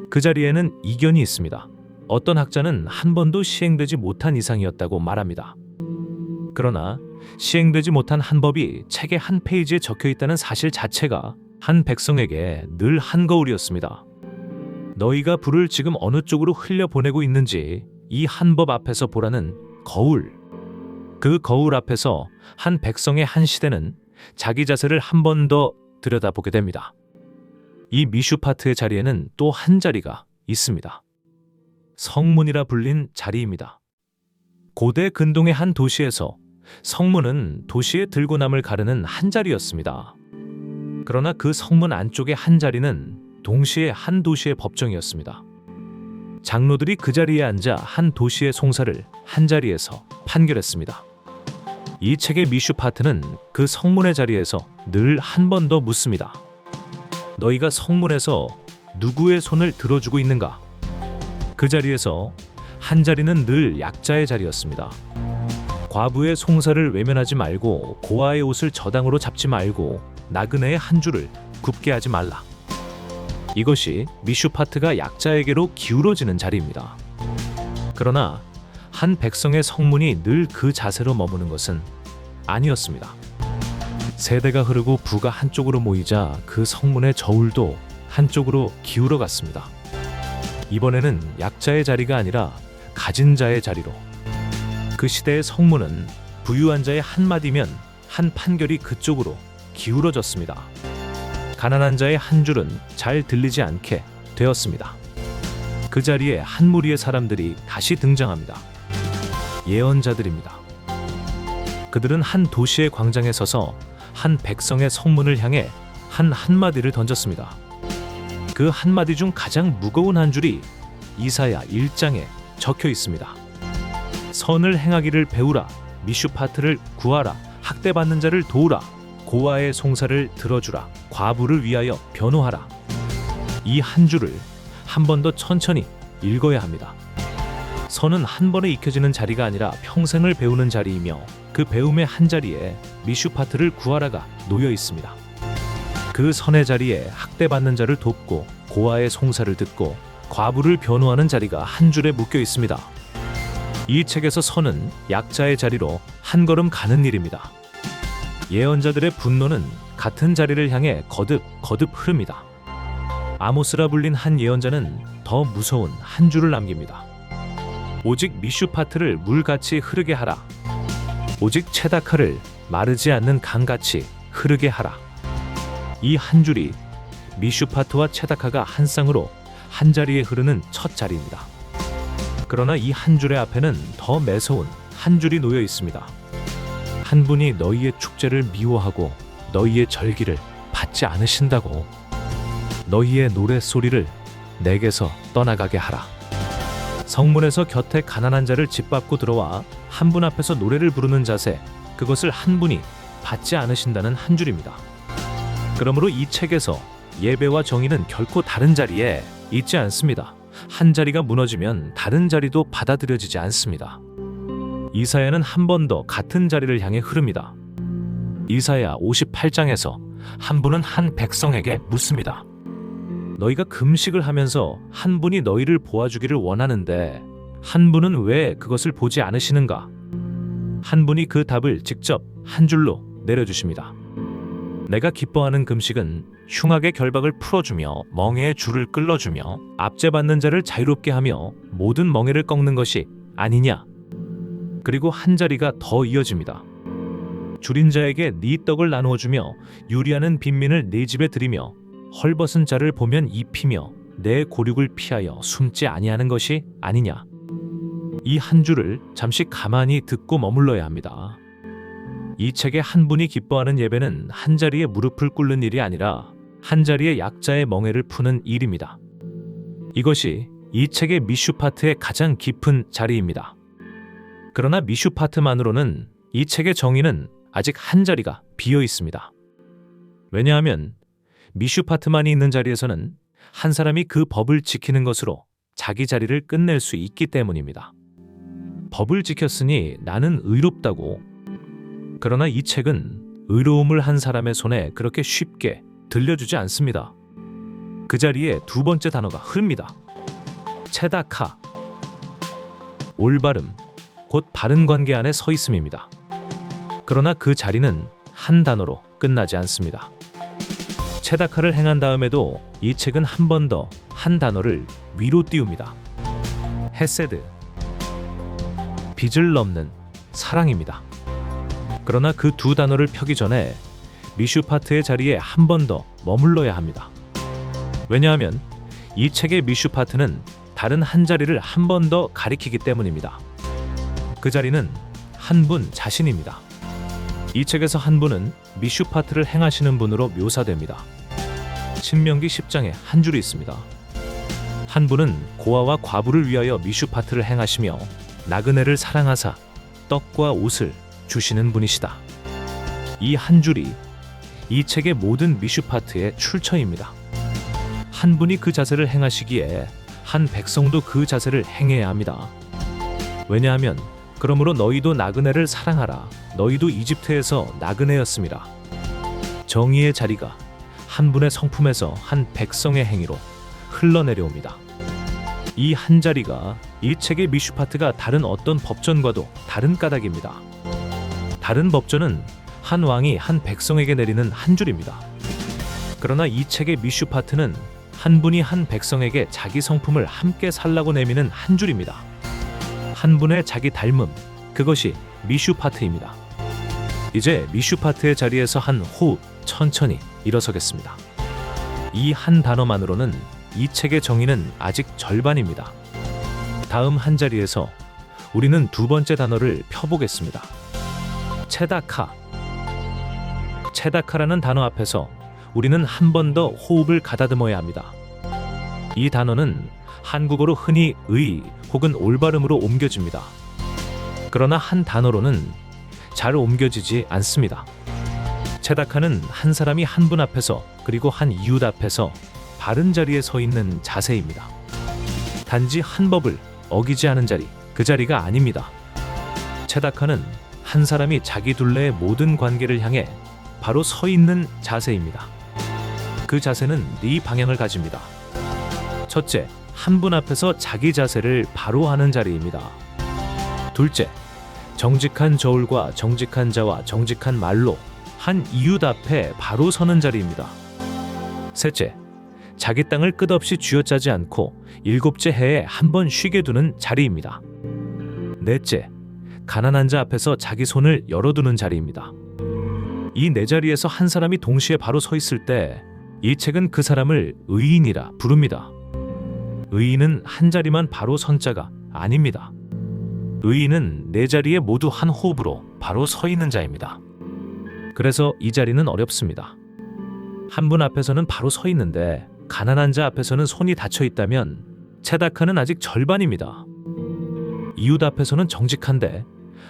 Speaker 1: 그 자리에는 이견이 있습니다. 어떤 학자는 한 번도 시행되지 못한 이상이었다고 말합니다. 그러나 시행되지 못한 한 법이 책의 한 페이지에 적혀 있다는 사실 자체가 한 백성에게 늘 한거울이었습니다. 너희가 불을 지금 어느 쪽으로 흘려보내고 있는지 이 한 법 앞에서 보라는 거울. 그 거울 앞에서 한 백성의 한 시대는 자기 자세를 한 번 더 들여다보게 됩니다. 이 미슈파트의 자리에는 또 한 자리가 있습니다. 성문이라 불린 자리입니다. 고대 근동의 한 도시에서 성문은 도시의 들고 남을 가르는 한 자리였습니다. 그러나 그 성문 안쪽의 한 자리는 동시에 한 도시의 법정이었습니다. 장로들이 그 자리에 앉아 한 도시의 송사를 한 자리에서 판결했습니다. 이 책의 미슈파트는 그 성문의 자리에서 늘 한 번 더 묻습니다. 너희가 성문에서 누구의 손을 들어주고 있는가? 그 자리에서 한 자리는 늘 약자의 자리였습니다. 과부의 송사를 외면하지 말고 고아의 옷을 저당으로 잡지 말고 나그네의 한 줄을 굽게 하지 말라. 이것이 미슈파트가 약자에게로 기울어지는 자리입니다. 그러나 한 백성의 성문이 늘 그 자세로 머무는 것은 아니었습니다. 세대가 흐르고 부가 한쪽으로 모이자 그 성문의 저울도 한쪽으로 기울어 갔습니다. 이번에는 약자의 자리가 아니라 가진 자의 자리로. 그 시대의 성문은 부유한 자의 한마디면 한 판결이 그쪽으로 기울어졌습니다. 가난한 자의 한 줄은 잘 들리지 않게 되었습니다. 그 자리에 한 무리의 사람들이 다시 등장합니다. 예언자들입니다. 그들은 한 도시의 광장에 서서 한 백성의 성문을 향해 한 한마디를 던졌습니다. 그 한마디 중 가장 무거운 한 줄이 이사야 1장에 적혀 있습니다. 선을 행하기를 배우라, 미슈파트를 구하라, 학대받는 자를 도우라, 고아의 송사를 들어주라, 과부를 위하여 변호하라. 이 한 줄을 한 번 더 천천히 읽어야 합니다. 선은 한 번에 익혀지는 자리가 아니라 평생을 배우는 자리이며 그 배움의 한 자리에 미슈파트를 구하라가 놓여 있습니다. 그 선의 자리에 학대받는 자를 돕고 고아의 송사를 듣고 과부를 변호하는 자리가 한 줄에 묶여 있습니다. 이 책에서 선은 약자의 자리로 한 걸음 가는 일입니다. 예언자들의 분노는 같은 자리를 향해 거듭 흐릅니다. 아모스라 불린 한 예언자는 더 무서운 한 줄을 남깁니다. 오직 미슈파트를 물같이 흐르게 하라. 오직 체다카를 마르지 않는 강같이 흐르게 하라. 이 한 줄이 미슈파트와 체다카가 한 쌍으로 한 자리에 흐르는 첫 자리입니다. 그러나 이 한 줄의 앞에는 더 매서운 한 줄이 놓여 있습니다. 한 분이 너희의 축제를 미워하고 너희의 절기를 받지 않으신다고 너희의 노랫소리를 내게서 떠나가게 하라. 성문에서 곁에 가난한 자를 짓밟고 들어와 한 분 앞에서 노래를 부르는 자세, 그것을 한 분이 받지 않으신다는 한 줄입니다. 그러므로 이 책에서 예배와 정의는 결코 다른 자리에 있지 않습니다. 한 자리가 무너지면 다른 자리도 받아들여지지 않습니다. 이사야는 한 번 더 같은 자리를 향해 흐릅니다. 이사야 58장에서 한 분은 한 백성에게 묻습니다. 너희가 금식을 하면서 한 분이 너희를 보아주기를 원하는데 한 분은 왜 그것을 보지 않으시는가? 한 분이 그 답을 직접 한 줄로 내려주십니다. 내가 기뻐하는 금식은 흉악의 결박을 풀어주며 멍에의 줄을 끌어주며 압제받는 자를 자유롭게 하며 모든 멍에를 꺾는 것이 아니냐? 그리고 한 자리가 더 이어집니다. 줄인 자에게 네 떡을 나누어 주며 유리하는 빈민을 네 집에 들이며 헐벗은 자를 보면 입히며 내 고륙을 피하여 숨지 아니하는 것이 아니냐. 이 한 줄을 잠시 가만히 듣고 머물러야 합니다. 이 책의 한 분이 기뻐하는 예배는 한 자리에 무릎을 꿇는 일이 아니라 한 자리에 약자의 멍에를 푸는 일입니다. 이것이 이 책의 미슈파트의 가장 깊은 자리입니다. 그러나 미슈파트만으로는 이 책의 정의는 아직 한 자리가 비어 있습니다. 왜냐하면 미슈파트만이 있는 자리에서는 한 사람이 그 법을 지키는 것으로 자기 자리를 끝낼 수 있기 때문입니다. 법을 지켰으니 나는 의롭다고. 그러나 이 책은 의로움을 한 사람의 손에 그렇게 쉽게 들려주지 않습니다. 그 자리에 두 번째 단어가 흐릅니다. 체다카. 올바름, 곧 바른 관계 안에 서 있음입니다. 그러나 그 자리는 한 단어로 끝나지 않습니다. 체다카를 행한 다음에도 이 책은 한 번 더 한 단어를 위로 띄웁니다. 헤세드. 빚을 넘는 사랑입니다. 그러나 그 두 단어를 펴기 전에 미슈파트의 자리에 한 번 더 머물러야 합니다. 왜냐하면 이 책의 미슈파트는 다른 한 자리를 한 번 더 가리키기 때문입니다. 그 자리는 한 분 자신입니다. 이 책에서 한 분은 미슈파트를 행하시는 분으로 묘사됩니다. 신명기 10장에 한 줄이 있습니다. 한 분은 고아와 과부를 위하여 미슈파트를 행하시며 나그네를 사랑하사 떡과 옷을 주시는 분이시다. 이 한 줄이 이 책의 모든 미슈파트의 출처입니다. 한 분이 그 자세를 행하시기에 한 백성도 그 자세를 행해야 합니다. 왜냐하면 그러므로 너희도 나그네를 사랑하라. 너희도 이집트에서 나그네였습니다. 정의의 자리가 한 분의 성품에서 한 백성의 행위로 흘러내려옵니다. 이 한 자리가 이 책의 미슈파트가 다른 어떤 법전과도 다른 까닭입니다. 다른 법전은 한 왕이 한 백성에게 내리는 한 줄입니다. 그러나 이 책의 미슈파트는 한 분이 한 백성에게 자기 성품을 함께 살라고 내미는 한 줄입니다. 한 분의 자기 닮음, 그것이 미슈파트입니다. 이제 미슈파트의 자리에서 한 호흡 천천히 일어서겠습니다. 이 한 단어만으로는 이 책의 정의는 아직 절반입니다. 다음 한 자리에서 우리는 두 번째 단어를 펴보겠습니다. 체다카. 체다카라는 단어 앞에서 우리는 한 번 더 호흡을 가다듬어야 합니다. 이 단어는 한국어로 흔히 의 혹은 올바름으로 옮겨집니다. 그러나 한 단어로는 잘 옮겨지지 않습니다. 체다카는 한 사람이 한 분 앞에서 그리고 한 이웃 앞에서 바른 자리에 서 있는 자세입니다. 단지 한 법을 어기지 않은 자리, 그 자리가 아닙니다. 체다카는 한 사람이 자기 둘레의 모든 관계를 향해 바로 서 있는 자세입니다. 그 자세는 네 방향을 가집니다. 첫째, 한 분 앞에서 자기 자세를 바로 하는 자리입니다. 둘째, 정직한 저울과 정직한 자와 정직한 말로 한 이웃 앞에 바로 서는 자리입니다. 셋째, 자기 땅을 끝없이 쥐어짜지 않고 일곱째 해에 한 번 쉬게 두는 자리입니다. 넷째, 가난한 자 앞에서 자기 손을 열어두는 자리입니다. 이 네 자리에서 한 사람이 동시에 바로 서 있을 때 이 책은 그 사람을 의인이라 부릅니다. 의인은 한 자리만 바로 선 자가 아닙니다. 의인은 네 자리에 모두 한 호흡으로 바로 서 있는 자입니다. 그래서 이 자리는 어렵습니다. 한 분 앞에서는 바로 서 있는데 가난한 자 앞에서는 손이 닫혀 있다면 체다카는 아직 절반입니다. 이웃 앞에서는 정직한데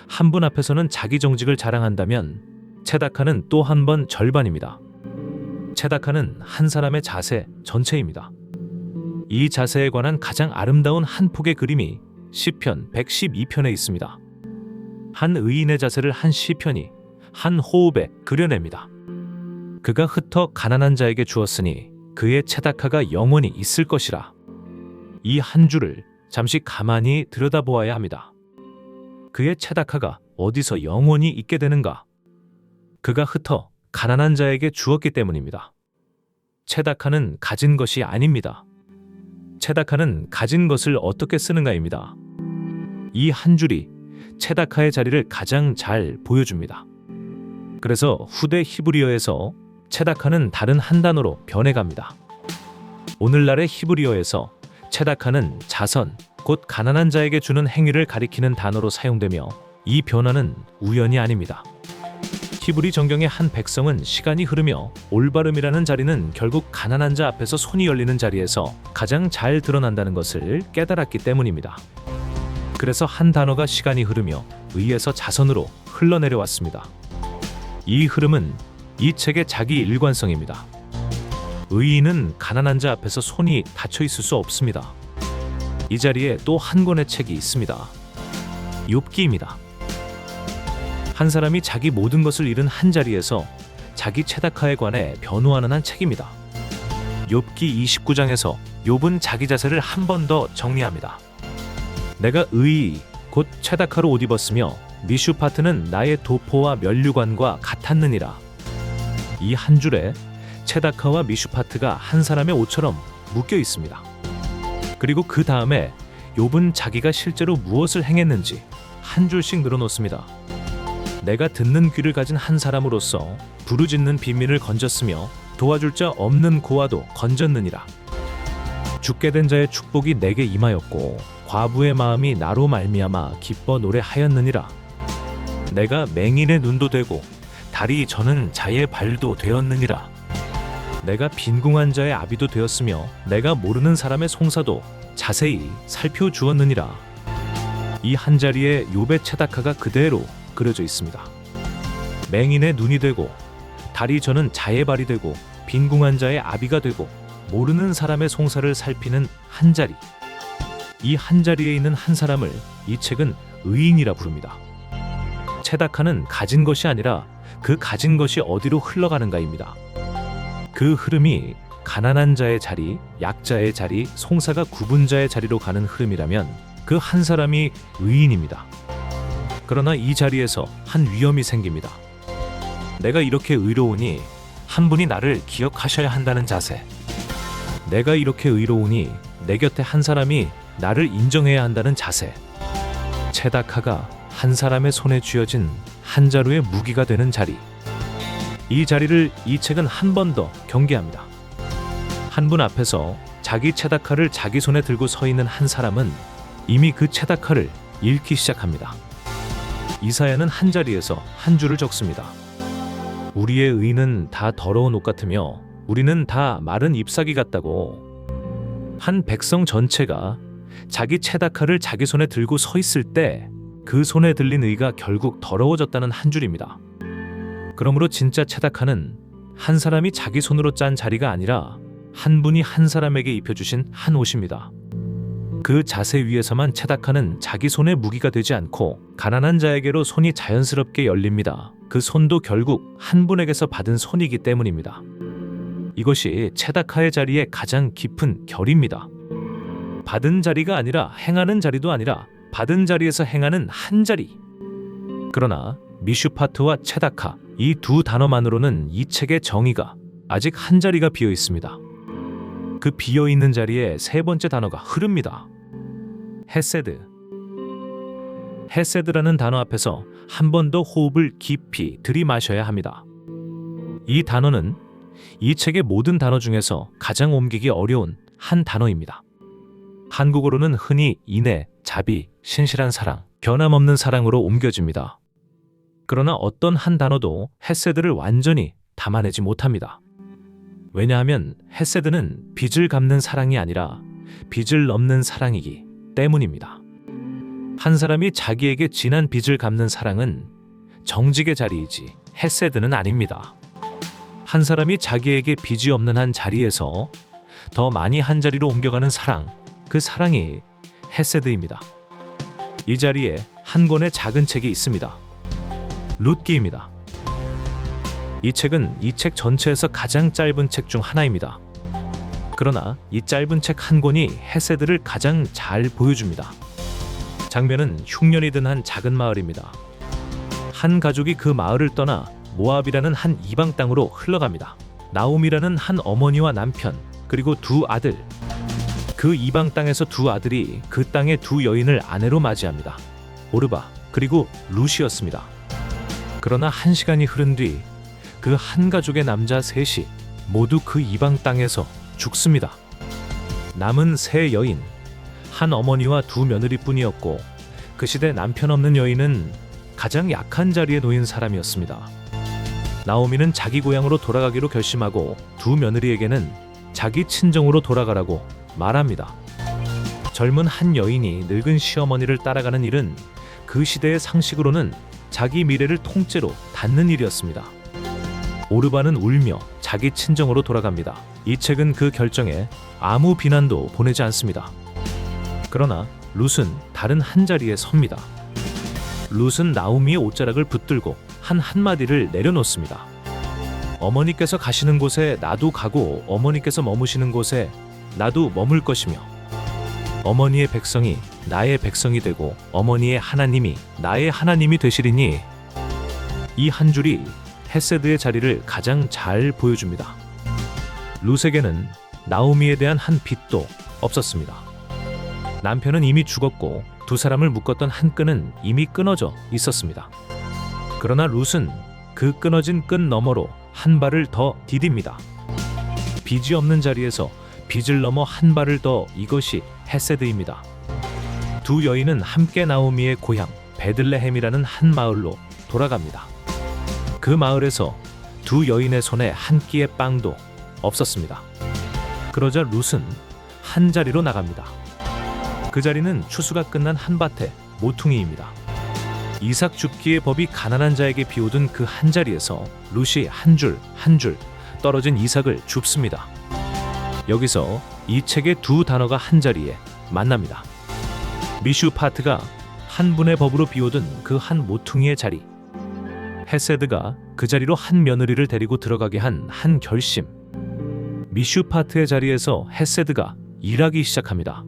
Speaker 1: 한 분 앞에서는 자기 정직을 자랑한다면 체다카는 또 한 번 절반입니다. 체다카는 한 사람의 자세 전체입니다. 이 자세에 관한 가장 아름다운 한 폭의 그림이 시편 112편에 있습니다. 한 의인의 자세를 한 시편이 한 호흡에 그려냅니다. 그가 흩어 가난한 자에게 주었으니 그의 체다카가 영원히 있을 것이라. 이 한 줄을 잠시 가만히 들여다보아야 합니다. 그의 체다카가 어디서 영원히 있게 되는가? 그가 흩어 가난한 자에게 주었기 때문입니다. 체다카는 가진 것이 아닙니다. 체다카는 가진 것을 어떻게 쓰는가입니다. 이 한 줄이 체다카의 자리를 가장 잘 보여줍니다. 그래서 후대 히브리어에서 체다카는 다른 한 단어로 변해갑니다. 오늘날의 히브리어에서 체다카는 자선, 곧 가난한 자에게 주는 행위를 가리키는 단어로 사용되며 이 변화는 우연이 아닙니다. 히브리 정경의 한 백성은 시간이 흐르며 올바름이라는 자리는 결국 가난한 자 앞에서 손이 열리는 자리에서 가장 잘 드러난다는 것을 깨달았기 때문입니다. 그래서 한 단어가 시간이 흐르며 의에서 자선으로 흘러내려왔습니다. 이 흐름은 이 책의 자기 일관성입니다. 의인은 가난한 자 앞에서 손이 닫혀 있을 수 없습니다. 이 자리에 또 한 권의 책이 있습니다. 욥기입니다. 한 사람이 자기 모든 것을 잃은 한 자리에서 자기 체다카에 관해 변호하는 한 책입니다. 욥기 29장에서 욥은 자기 자세를 한 번 더 정리합니다. 내가 의의 곧 체다카로 옷 입었으며 미슈파트는 나의 도포와 면류관과 같았느니라. 이 한 줄에 체다카와 미슈파트가 한 사람의 옷처럼 묶여 있습니다. 그리고 그 다음에 욥은 자기가 실제로 무엇을 행했는지 한 줄씩 늘어놓습니다. 내가 듣는 귀를 가진 한 사람으로서 부르짖는 빈민을 건졌으며 도와줄 자 없는 고아도 건졌느니라. 죽게 된 자의 축복이 내게 임하였고 과부의 마음이 나로 말미암아 기뻐 노래하였느니라. 내가 맹인의 눈도 되고 다리 저는 자의 발도 되었느니라. 내가 빈궁한 자의 아비도 되었으며 내가 모르는 사람의 송사도 자세히 살펴주었느니라. 이 한 자리에 욥의 체다카가 그대로 그려져 있습니다. 맹인의 눈이 되고 다리 저는 자의 발이 되고 빈궁한 자의 아비가 되고 모르는 사람의 송사를 살피는 한 자리. 이 한 자리에 있는 한 사람을 이 책은 의인이라 부릅니다. 체다카는 가진 것이 아니라 그 가진 것이 어디로 흘러가는가입니다. 그 흐름이 가난한 자의 자리, 약자의 자리, 송사가 굽은 자의 자리로 가는 흐름이라면 그 한 사람이 의인입니다. 그러나 이 자리에서 한 위험이 생깁니다. 내가 이렇게 의로우니 한 분이 나를 기억하셔야 한다는 자세. 내가 이렇게 의로우니 내 곁에 한 사람이 나를 인정해야 한다는 자세. 체다카가 한 사람의 손에 쥐어진 한 자루의 무기가 되는 자리. 이 자리를 이 책은 한 번 더 경계합니다. 한 분 앞에서 자기 체다카를 자기 손에 들고 서 있는 한 사람은 이미 그 체다카를 잃기 시작합니다. 이사야는 한 자리에서 한 줄을 적습니다. 우리의 의는 다 더러운 옷 같으며 우리는 다 마른 잎사귀 같다고. 한 백성 전체가 자기 체다카를 자기 손에 들고 서 있을 때 그 손에 들린 의가 결국 더러워졌다는 한 줄입니다. 그러므로 진짜 체다카는 한 사람이 자기 손으로 짠 자리가 아니라 한 분이 한 사람에게 입혀주신 한 옷입니다. 그 자세 위에서만 체다카는 자기 손의 무기가 되지 않고 가난한 자에게로 손이 자연스럽게 열립니다. 그 손도 결국 한 분에게서 받은 손이기 때문입니다. 이것이 체다카의 자리의 가장 깊은 결입니다. 받은 자리가 아니라 행하는 자리도 아니라 받은 자리에서 행하는 한 자리. 그러나 미슈파트와 체다카 이 두 단어만으로는 이 책의 정의가 아직 한 자리가 비어 있습니다. 그 비어 있는 자리에 세 번째 단어가 흐릅니다. 헤세드. 헤세드라는 단어 앞에서 한 번 더 호흡을 깊이 들이마셔야 합니다. 이 단어는 이 책의 모든 단어 중에서 가장 옮기기 어려운 한 단어입니다. 한국어로는 흔히 인애, 자비, 신실한 사랑, 변함없는 사랑으로 옮겨집니다. 그러나 어떤 한 단어도 헤세드를 완전히 담아내지 못합니다. 왜냐하면 헤세드는 빚을 갚는 사랑이 아니라 빚을 넘는 사랑이기 때문입니다. 한 사람이 자기에게 진한 빚을 갚는 사랑은 정직의 자리이지 헤세드는 아닙니다. 한 사람이 자기에게 빚이 없는 한 자리에서 더 많이 한 자리로 옮겨가는 사랑, 그 사랑이 헤세드입니다. 이 자리에 한 권의 작은 책이 있습니다. 룻기입니다. 이 책은 이 책 전체에서 가장 짧은 책 중 하나입니다. 그러나 이 짧은 책 한 권이 헤세드를 가장 잘 보여줍니다. 장면은 흉년이 든 한 작은 마을입니다. 한 가족이 그 마을을 떠나 모압이라는 한 이방 땅으로 흘러갑니다. 나옴이라는 한 어머니와 남편, 그리고 두 아들. 그 이방 땅에서 두 아들이 그 땅의 두 여인을 아내로 맞이합니다. 오르바, 그리고 룻이었습니다. 그러나 한 시간이 흐른 뒤 그 한 가족의 남자 셋이 모두 그 이방 땅에서 죽습니다. 남은 세 여인, 한 어머니와 두 며느리뿐이었고 그 시대 남편 없는 여인은 가장 약한 자리에 놓인 사람이었습니다. 나오미는 자기 고향으로 돌아가기로 결심하고 두 며느리에게는 자기 친정으로 돌아가라고 말합니다. 젊은 한 여인이 늙은 시어머니를 따라가는 일은 그 시대의 상식으로는 자기 미래를 통째로 닫는 일이었습니다. 오르반은 울며 자기 친정으로 돌아갑니다. 이 책은 그 결정에 아무 비난도 보내지 않습니다. 그러나 룻은 다른 한 자리에 섭니다. 룻은 나오미의 옷자락을 붙들고 한 한마디를 내려놓습니다. 어머니께서 가시는 곳에 나도 가고 어머니께서 머무시는 곳에 나도 머물 것이며 어머니의 백성이 나의 백성이 되고 어머니의 하나님이 나의 하나님이 되시리니. 이 한 줄이 헤세드의 자리를 가장 잘 보여줍니다. 룻에게는 나오미에 대한 한 빚도 없었습니다. 남편은 이미 죽었고 두 사람을 묶었던 한 끈은 이미 끊어져 있었습니다. 그러나 룻은 그 끊어진 끈 너머로 한 발을 더 디딥니다. 빚이 없는 자리에서 빚을 넘어 한 발을 더. 이것이 헤세드입니다. 두 여인은 함께 나오미의 고향 베들레헴이라는 한 마을로 돌아갑니다. 그 마을에서 두 여인의 손에 한 끼의 빵도 없었습니다. 그러자 룻은 한 자리로 나갑니다. 그 자리는 추수가 끝난 한 밭의 모퉁이입니다. 이삭 줍기의 법이 가난한 자에게 비오던 그 한 자리에서 룻이 한 줄 한 줄 떨어진 이삭을 줍습니다. 여기서 이 책의 두 단어가 한 자리에 만납니다. 미슈파트가 한 분의 법으로 비오던 그 한 모퉁이의 자리. 헤세드가 그 자리로 한 며느리를 데리고 들어가게 한 결심. 미슈파트의 자리에서 헤세드가 일하기 시작합니다.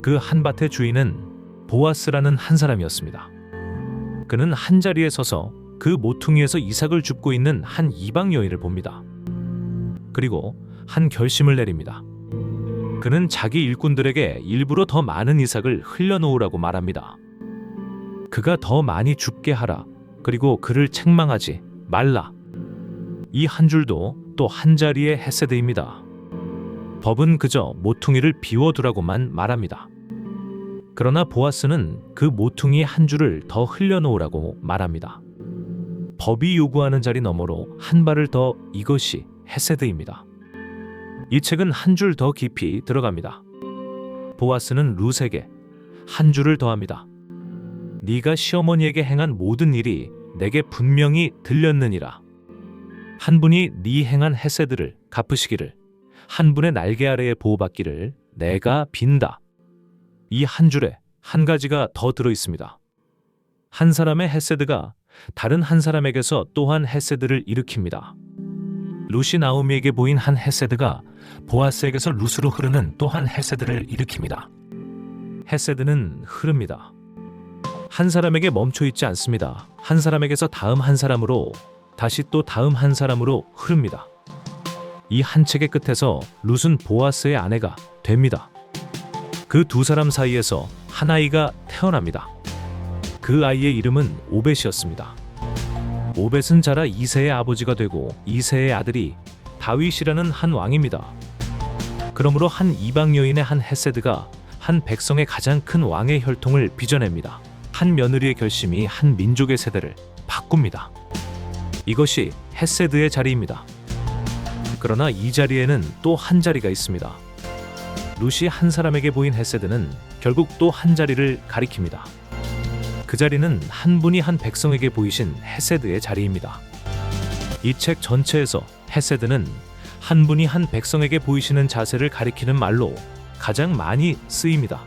Speaker 1: 그 한 밭의 주인은 보아스라는 한 사람이었습니다. 그는 한 자리에 서서 그 모퉁이에서 이삭을 줍고 있는 한 이방 여인을 봅니다. 그리고 한 결심을 내립니다. 그는 자기 일꾼들에게 일부러 더 많은 이삭을 흘려놓으라고 말합니다. 그가 더 많이 줍게 하라. 그리고 그를 책망하지 말라. 이 한 줄도 또 한 자리의 헤세드입니다. 법은 그저 모퉁이를 비워두라고만 말합니다. 그러나 보아스는 그 모퉁이 한 줄을 더 흘려놓으라고 말합니다. 법이 요구하는 자리 너머로 한 발을 더. 이것이 헤세드입니다. 이 책은 한 줄 더 깊이 들어갑니다. 보아스는 룻에게 한 줄을 더합니다. 네가 시어머니에게 행한 모든 일이 내게 분명히 들렸느니라. 한 분이 네 행한 헤세드를 갚으시기를, 한 분의 날개 아래에 보호받기를 내가 빈다. 이 한 줄에 한 가지가 더 들어 있습니다. 한 사람의 헤세드가 다른 한 사람에게서 또한 헤세드를 일으킵니다. 룻이 나오미에게 보인 한 헤세드가 보아스에게서 룻으로 흐르는 또한 헤세드를 일으킵니다. 헤세드는 흐릅니다. 한 사람에게 멈춰 있지 않습니다. 한 사람에게서 다음 한 사람으로, 다시 또 다음 한 사람으로 흐릅니다. 이 한 책의 끝에서 룻은 보아스의 아내가 됩니다. 그 두 사람 사이에서 한 아이가 태어납니다. 그 아이의 이름은 오벳이었습니다. 오벳은 자라 이새의 아버지가 되고 이새의 아들이 다윗이라는 한 왕입니다. 그러므로 한 이방 여인의 한 헤세드가 한 백성의 가장 큰 왕의 혈통을 빚어냅니다. 한 며느리의 결심이 한 민족의 세대를 바꿉니다. 이것이 헤세드의 자리입니다. 그러나 이 자리에는 또 한 자리가 있습니다. 룻이 한 사람에게 보인 헤세드는 결국 또 한 자리를 가리킵니다. 그 자리는 한 분이 한 백성에게 보이신 헤세드의 자리입니다. 이 책 전체에서 헤세드는 한 분이 한 백성에게 보이시는 자세를 가리키는 말로 가장 많이 쓰입니다.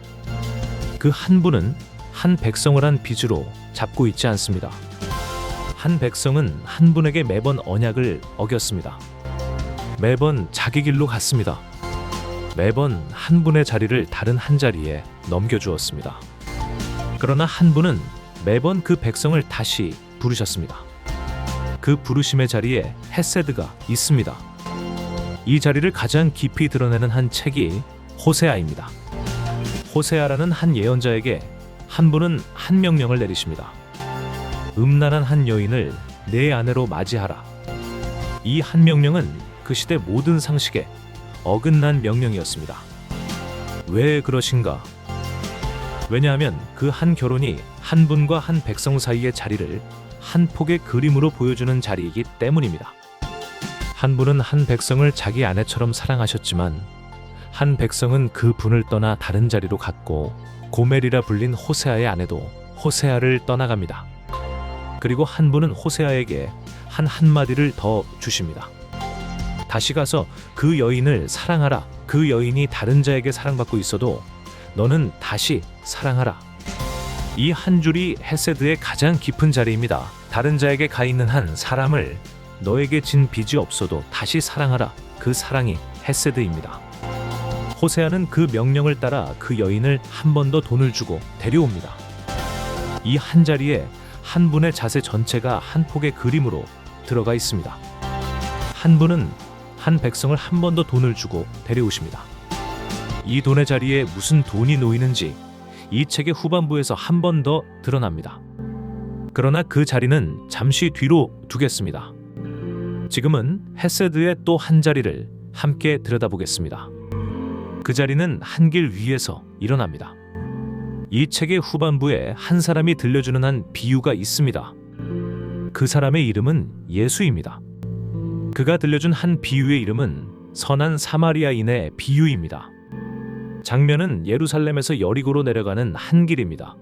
Speaker 1: 그 한 분은 한 백성을 한 빚으로 잡고 있지 않습니다. 한 백성은 한 분에게 매번 언약을 어겼습니다. 매번 자기 길로 갔습니다. 매번 한 분의 자리를 다른 한 자리에 넘겨주었습니다. 그러나 한 분은 매번 그 백성을 다시 부르셨습니다. 그 부르심의 자리에 헤세드가 있습니다. 이 자리를 가장 깊이 드러내는 한 책이 호세아입니다. 호세아라는 한 예언자에게 한 분은 한 명령을 내리십니다. 음란한 한 여인을 내 아내로 맞이하라. 이 한 명령은 그 시대 모든 상식에 어긋난 명령이었습니다. 왜 그러신가? 왜냐하면 그 한 결혼이 한 분과 한 백성 사이의 자리를 한 폭의 그림으로 보여주는 자리이기 때문입니다. 한 분은 한 백성을 자기 아내처럼 사랑하셨지만 한 백성은 그 분을 떠나 다른 자리로 갔고 고멜이라 불린 호세아의 아내도 호세아를 떠나갑니다. 그리고 한 분은 호세아에게 한 한마디를 더 주십니다. 다시 가서 그 여인을 사랑하라. 그 여인이 다른 자에게 사랑받고 있어도 너는 다시 사랑하라. 이 한 줄이 헤세드의 가장 깊은 자리입니다. 다른 자에게 가 있는 한 사람을 너에게 진 빚이 없어도 다시 사랑하라. 그 사랑이 헤세드입니다. 호세아는 그 명령을 따라 그 여인을 한 번 더 돈을 주고 데려옵니다. 이 한 자리에 한 분의 자세 전체가 한 폭의 그림으로 들어가 있습니다. 한 분은 한 백성을 한 번 더 돈을 주고 데려오십니다. 이 돈의 자리에 무슨 돈이 놓이는지 이 책의 후반부에서 한 번 더 드러납니다. 그러나 그 자리는 잠시 뒤로 두겠습니다. 지금은 헤세드의 또 한 자리를 함께 들여다보겠습니다. 그 자리는 한 길 위에서 일어납니다. 이 책의 후반부에 한 사람이 들려주는 한 비유가 있습니다. 그 사람의 이름은 예수입니다. 그가 들려준 한 비유의 이름은 선한 사마리아인의 비유입니다. 장면은 예루살렘에서 여리고로 내려가는 한 길입니다.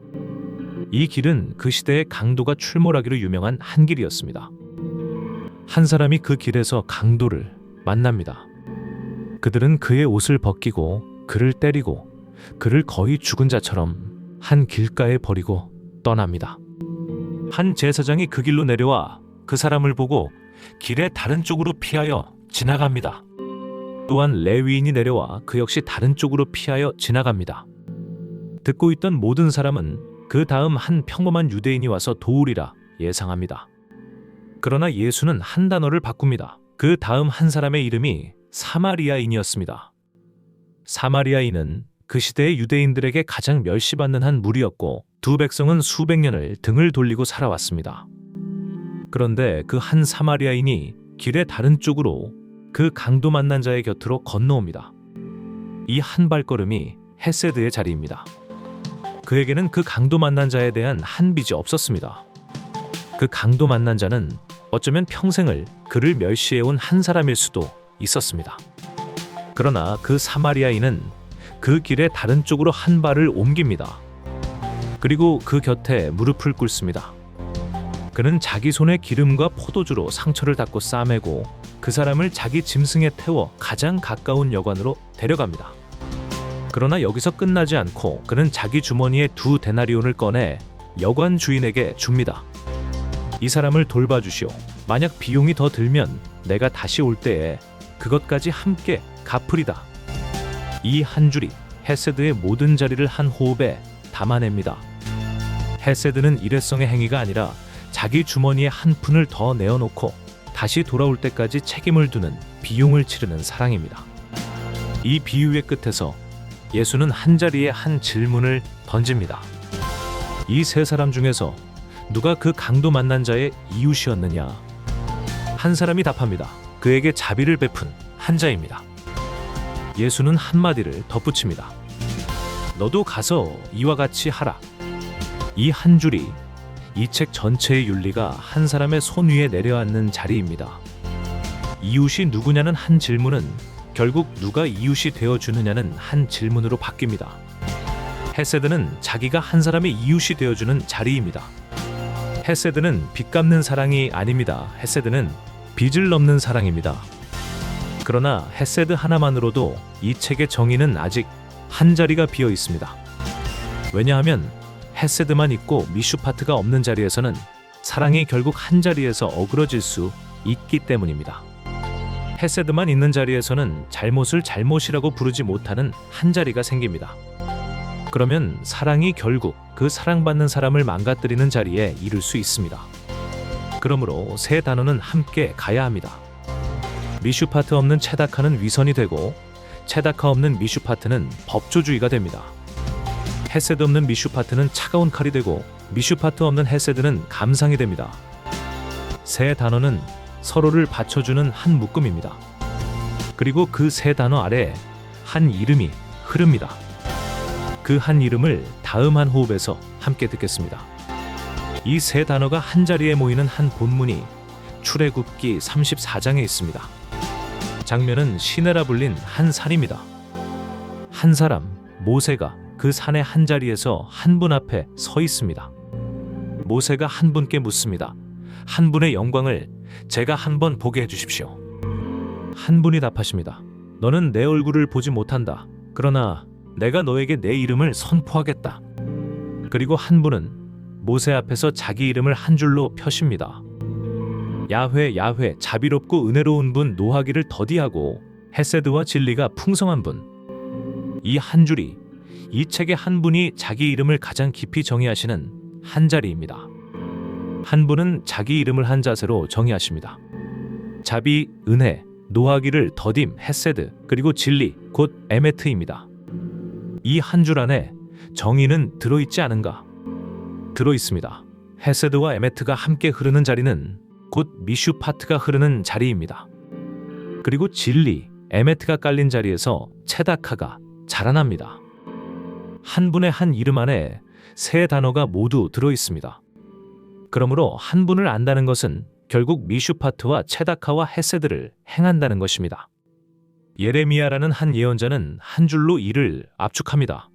Speaker 1: 이 길은 그 시대의 강도가 출몰하기로 유명한 한 길이었습니다. 한 사람이 그 길에서 강도를 만납니다. 그들은 그의 옷을 벗기고 그를 때리고 그를 거의 죽은 자처럼 한 길가에 버리고 떠납니다. 한 제사장이 그 길로 내려와 그 사람을 보고 길의 다른 쪽으로 피하여 지나갑니다. 또한 레위인이 내려와 그 역시 다른 쪽으로 피하여 지나갑니다. 듣고 있던 모든 사람은 그 다음 한 평범한 유대인이 와서 도우리라 예상합니다. 그러나 예수는 한 단어를 바꿉니다. 그 다음 한 사람의 이름이 사마리아인이었습니다. 사마리아인은 그 시대의 유대인들에게 가장 멸시받는 한 무리였고 두 백성은 수백 년을 등을 돌리고 살아왔습니다. 그런데 그 한 사마리아인이 길의 다른 쪽으로 그 강도 만난 자의 곁으로 건너옵니다. 이 한 발걸음이 헤세드의 자리입니다. 그에게는 그 강도 만난 자에 대한 한 빚이 없었습니다. 그 강도 만난 자는 어쩌면 평생을 그를 멸시해온 한 사람일 수도 있었습니다. 그러나 그 사마리아인은 그 길의 다른 쪽으로 한 발을 옮깁니다. 그리고 그 곁에 무릎을 꿇습니다. 그는 자기 손에 기름과 포도주로 상처를 닦고 싸매고 그 사람을 자기 짐승에 태워 가장 가까운 여관으로 데려갑니다. 그러나 여기서 끝나지 않고 그는 자기 주머니에 2 데나리온을 꺼내 여관 주인에게 줍니다. 이 사람을 돌봐주시오. 만약 비용이 더 들면 내가 다시 올 때에 그것까지 함께 갚으리다. 이 한 줄이 헤세드의 모든 자리를 한 호흡에 담아냅니다. 헤세드는 일회성의 행위가 아니라 자기 주머니에 한 푼을 더 내어놓고 다시 돌아올 때까지 책임을 두는 비용을 치르는 사랑입니다. 이 비유의 끝에서 예수는 한 자리에 한 질문을 던집니다. 이 세 사람 중에서 누가 그 강도 만난 자의 이웃이었느냐? 한 사람이 답합니다. 그에게 자비를 베푼 한 자입니다. 예수는 한마디를 덧붙입니다. 너도 가서 이와 같이 하라. 이 한 줄이 이 책 전체의 윤리가 한 사람의 손 위에 내려앉는 자리입니다. 이웃이 누구냐는 한 질문은 결국 누가 이웃이 되어주느냐는 한 질문으로 바뀝니다. 헤세드는 자기가 한 사람의 이웃이 되어주는 자리입니다. 헤세드는 빚 갚는 사랑이 아닙니다. 헤세드는 빚을 넘는 사랑입니다. 그러나 헤세드 하나만으로도 이 책의 정의는 아직 한 자리가 비어 있습니다. 왜냐하면 헤세드만 있고 미슈파트가 없는 자리에서는 사랑이 결국 한 자리에서 어그러질 수 있기 때문입니다. 헤세드만 있는 자리에서는 잘못을 잘못이라고 부르지 못하는 한 자리가 생깁니다. 그러면 사랑이 결국 그 사랑받는 사람을 망가뜨리는 자리에 이를 수 있습니다. 그러므로 세 단어는 함께 가야 합니다. 미슈파트 없는 체다카는 위선이 되고 체다카 없는 미슈파트는 법조주의가 됩니다. 헤세드 없는 미슈파트는 차가운 칼이 되고 미슈파트 없는 헤세드는 감상이 됩니다. 세 단어는 서로를 받쳐주는 한 묶음입니다. 그리고 그 세 단어 아래 한 이름이 흐릅니다. 그 한 이름을 다음 한 호흡에서 함께 듣겠습니다. 이 세 단어가 한 자리에 모이는 한 본문이 출애굽기 34장에 있습니다. 장면은 시내라 불린 한 산입니다. 한 사람, 모세가 그 산의 한 자리에서 한 분 앞에 서 있습니다. 모세가 한 분께 묻습니다. 한 분의 영광을 제가 한번 보게 해주십시오. 한 분이 답하십니다. 너는 내 얼굴을 보지 못한다. 그러나 내가 너에게 내 이름을 선포하겠다. 그리고 한 분은 모세 앞에서 자기 이름을 한 줄로 펴십니다. 야훼 야훼, 자비롭고 은혜로운 분, 노하기를 더디하고 헤세드와 진리가 풍성한 분. 이 한 줄이 이 책의 한 분이 자기 이름을 가장 깊이 정의하시는 한 자리입니다. 한 분은 자기 이름을 한 자세로 정의하십니다. 자비, 은혜, 노하기를 더딤, 헤세드, 그리고 진리, 곧 에메트입니다. 이 한 줄 안에 정의는 들어있지 않은가? 들어있습니다. 헤세드와 에메트가 함께 흐르는 자리는 곧 미슈파트가 흐르는 자리입니다. 그리고 진리, 에메트가 깔린 자리에서 체다카가 자라납니다. 한 분의 한 이름 안에 세 단어가 모두 들어있습니다. 그러므로 한 분을 안다는 것은 결국 미슈파트와 체다카와 헤세드를 행한다는 것입니다. 예레미야라는 한 예언자는 한 줄로 이를 압축합니다.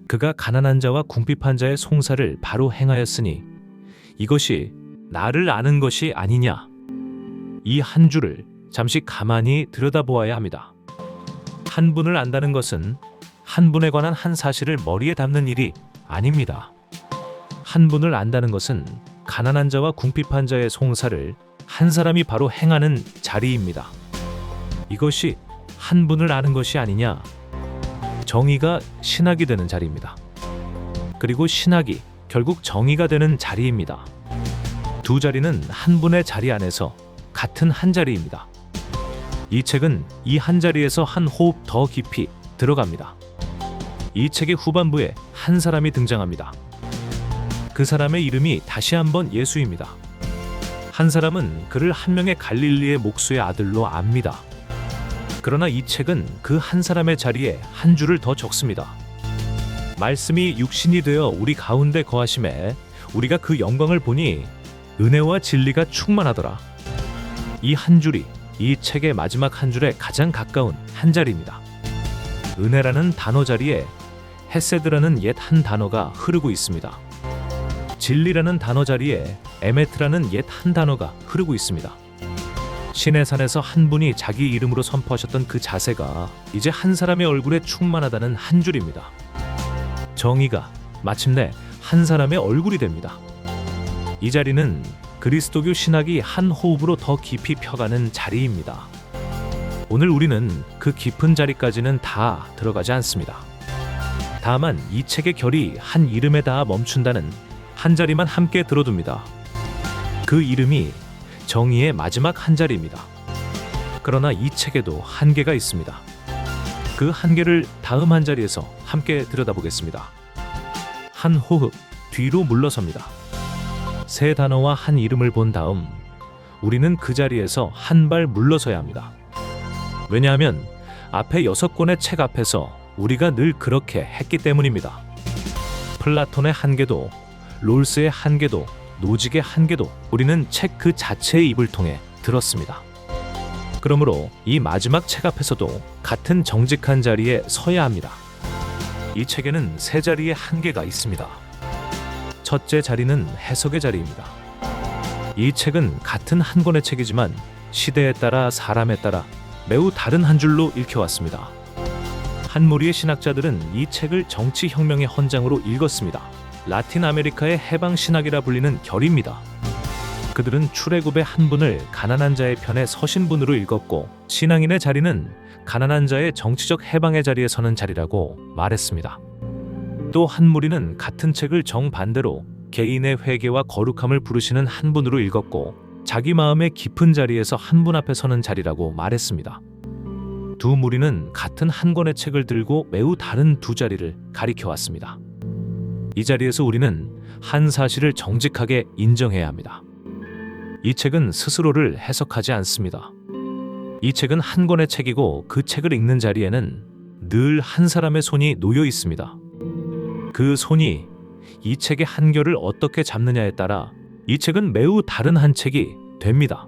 Speaker 1: 그가 가난한 자와 궁핍한 자의 송사를 바로 행하였으니 이것이 나를 아는 것이 아니냐. 이 한 줄을 잠시 가만히 들여다보아야 합니다. 한 분을 안다는 것은 한 분에 관한 한 사실을 머리에 담는 일이 아닙니다. 한 분을 안다는 것은 가난한 자와 궁핍한 자의 송사를 한 사람이 바로 행하는 자리입니다. 이것이 한 분을 아는 것이 아니냐. 정의가 신학이 되는 자리입니다. 그리고 신학이 결국 정의가 되는 자리입니다. 두 자리는 한 분의 자리 안에서 같은 한 자리입니다. 이 책은 이 한 자리에서 한 호흡 더 깊이 들어갑니다. 이 책의 후반부에 한 사람이 등장합니다. 그 사람의 이름이 다시 한번 예수입니다. 한 사람은 그를 한 명의 갈릴리의 목수의 아들로 압니다. 그러나 이 책은 그 한 사람의 자리에 한 줄을 더 적습니다. 말씀이 육신이 되어 우리 가운데 거하심에 우리가 그 영광을 보니 은혜와 진리가 충만하더라. 이 한 줄이 이 책의 마지막 한 줄에 가장 가까운 한 자리입니다. 은혜라는 단어 자리에 헤세드라는 옛 한 단어가 흐르고 있습니다. 진리라는 단어 자리에 에메트라는 옛 한 단어가 흐르고 있습니다. 신의 산에서 한 분이 자기 이름으로 선포하셨던 그 자세가 이제 한 사람의 얼굴에 충만하다는 한 줄입니다. 정의가 마침내 한 사람의 얼굴이 됩니다. 이 자리는 그리스도교 신학이 한 호흡으로 더 깊이 펴가는 자리입니다. 오늘 우리는 그 깊은 자리까지는 다 들어가지 않습니다. 다만 이 책의 결이 한 이름에 닿아 멈춘다는 한 자리만 함께 들어둡니다. 그 이름이 정의의 마지막 한 자리입니다. 그러나 이 책에도 한계가 있습니다. 그 한계를 다음 한 자리에서 함께 들여다보겠습니다. 한 호흡 뒤로 물러섭니다. 세 단어와 한 이름을 본 다음 우리는 그 자리에서 한 발 물러서야 합니다. 왜냐하면 앞에 6권의 책 앞에서 우리가 늘 그렇게 했기 때문입니다. 플라톤의 한계도, 롤스의 한계도, 노직의 한계도 우리는 책 그 자체의 입을 통해 들었습니다. 그러므로 이 마지막 책 앞에서도 같은 정직한 자리에 서야 합니다. 이 책에는 세 자리의 한계가 있습니다. 첫째 자리는 해석의 자리입니다. 이 책은 같은 한 권의 책이지만 시대에 따라 사람에 따라 매우 다른 한 줄로 읽혀왔습니다. 한 무리의 신학자들은 이 책을 정치혁명의 헌장으로 읽었습니다. 라틴 아메리카의 해방 신학이라 불리는 결입니다. 그들은 출애굽의 한 분을 가난한 자의 편에 서신 분으로 읽었고 신앙인의 자리는 가난한 자의 정치적 해방의 자리에 서는 자리라고 말했습니다. 또 한 무리는 같은 책을 정반대로 개인의 회개와 거룩함을 부르시는 한 분으로 읽었고 자기 마음의 깊은 자리에서 한 분 앞에 서는 자리라고 말했습니다. 두 무리는 같은 한 권의 책을 들고 매우 다른 두 자리를 가리켜 왔습니다. 이 자리에서 우리는 한 사실을 정직하게 인정해야 합니다. 이 책은 스스로를 해석하지 않습니다. 이 책은 한 권의 책이고 그 책을 읽는 자리에는 늘 한 사람의 손이 놓여 있습니다. 그 손이 이 책의 한결을 어떻게 잡느냐에 따라 이 책은 매우 다른 한 책이 됩니다.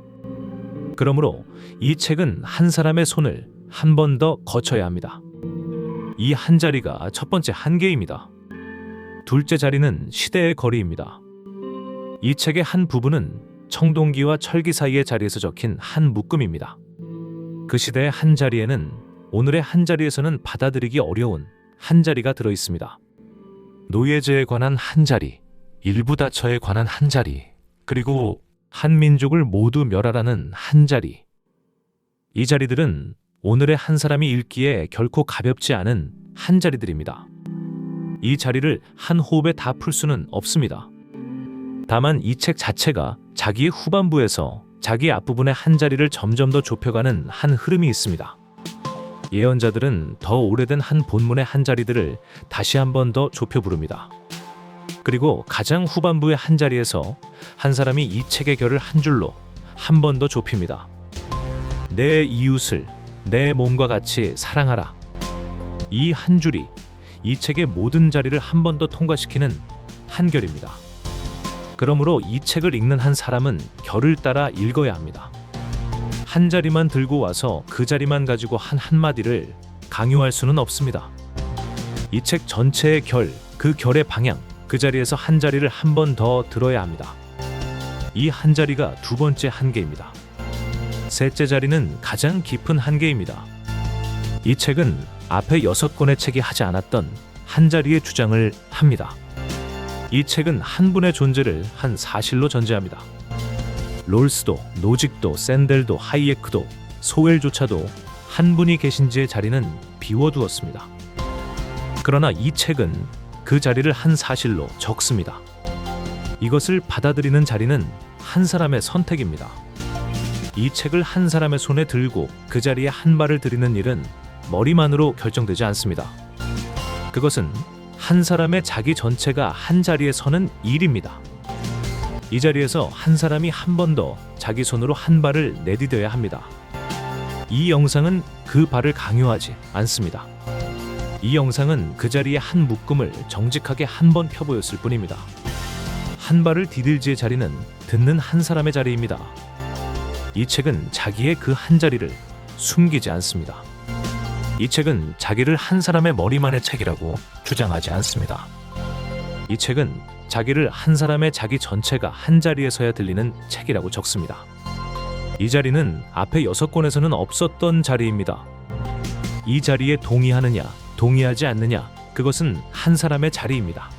Speaker 1: 그러므로 이 책은 한 사람의 손을 한 번 더 거쳐야 합니다. 이 한 자리가 첫 번째 한계입니다. 둘째 자리는 시대의 거리입니다. 이 책의 한 부분은 청동기와 철기 사이의 자리에서 적힌 한 묶음입니다. 그 시대의 한 자리에는 오늘의 한 자리에서는 받아들이기 어려운 한 자리가 들어 있습니다. 노예제에 관한 한 자리, 일부 다처에 관한 한 자리, 그리고 한 민족을 모두 멸하라는 한 자리. 이 자리들은 오늘의 한 사람이 읽기에 결코 가볍지 않은 한 자리들입니다. 이 자리를 한 호흡에 다 풀 수는 없습니다. 다만 이 책 자체가 자기의 후반부에서 자기 앞부분의 한 자리를 점점 더 좁혀가는 한 흐름이 있습니다. 예언자들은 더 오래된 한 본문의 한 자리들을 다시 한 번 더 좁혀 부릅니다. 그리고 가장 후반부의 한 자리에서 한 사람이 이 책의 결을 한 줄로 한 번 더 좁힙니다. 내 이웃을 내 몸과 같이 사랑하라. 이 한 줄이 이 책의 모든 자리를 한 번 더 통과시키는 한결입니다. 그러므로 이 책을 읽는 한 사람은 결을 따라 읽어야 합니다. 한 자리만 들고 와서 그 자리만 가지고 한 한마디를 강요할 수는 없습니다. 이 책 전체의 결, 그 결의 방향, 그 자리에서 한 자리를 한 번 더 들어야 합니다. 이 한 자리가 두 번째 한계입니다. 셋째 자리는 가장 깊은 한계입니다. 이 책은 앞에 6권의 책이 하지 않았던 한 자리의 주장을 합니다. 이 책은 한 분의 존재를 한 사실로 전제합니다. 롤스도, 노직도, 샌델도, 하이에크도, 소웰조차도 한 분이 계신지의 자리는 비워두었습니다. 그러나 이 책은 그 자리를 한 사실로 적습니다. 이것을 받아들이는 자리는 한 사람의 선택입니다. 이 책을 한 사람의 손에 들고 그 자리에 한 발을 들이는 일은 머리만으로 결정되지 않습니다. 그것은 한 사람의 자기 전체가 한 자리에 서는 일입니다. 이 자리에서 한 사람이 한 번 더 자기 손으로 한 발을 내디뎌야 합니다. 이 영상은 그 발을 강요하지 않습니다. 이 영상은 그 자리에 한 묶음을 정직하게 한 번 펴보였을 뿐입니다. 한 발을 디딜지의 자리는 듣는 한 사람의 자리입니다. 이 책은 자기의 그 한 자리를 숨기지 않습니다. 이 책은 자기를 한 사람의 머리만의 책이라고 주장하지 않습니다. 이 책은 자기를 한 사람의 자기 전체가 한 자리에 서야 들리는 책이라고 적습니다. 이 자리는 앞에 6권에서는 없었던 자리입니다. 이 자리에 동의하느냐, 동의하지 않느냐, 그것은 한 사람의 자리입니다.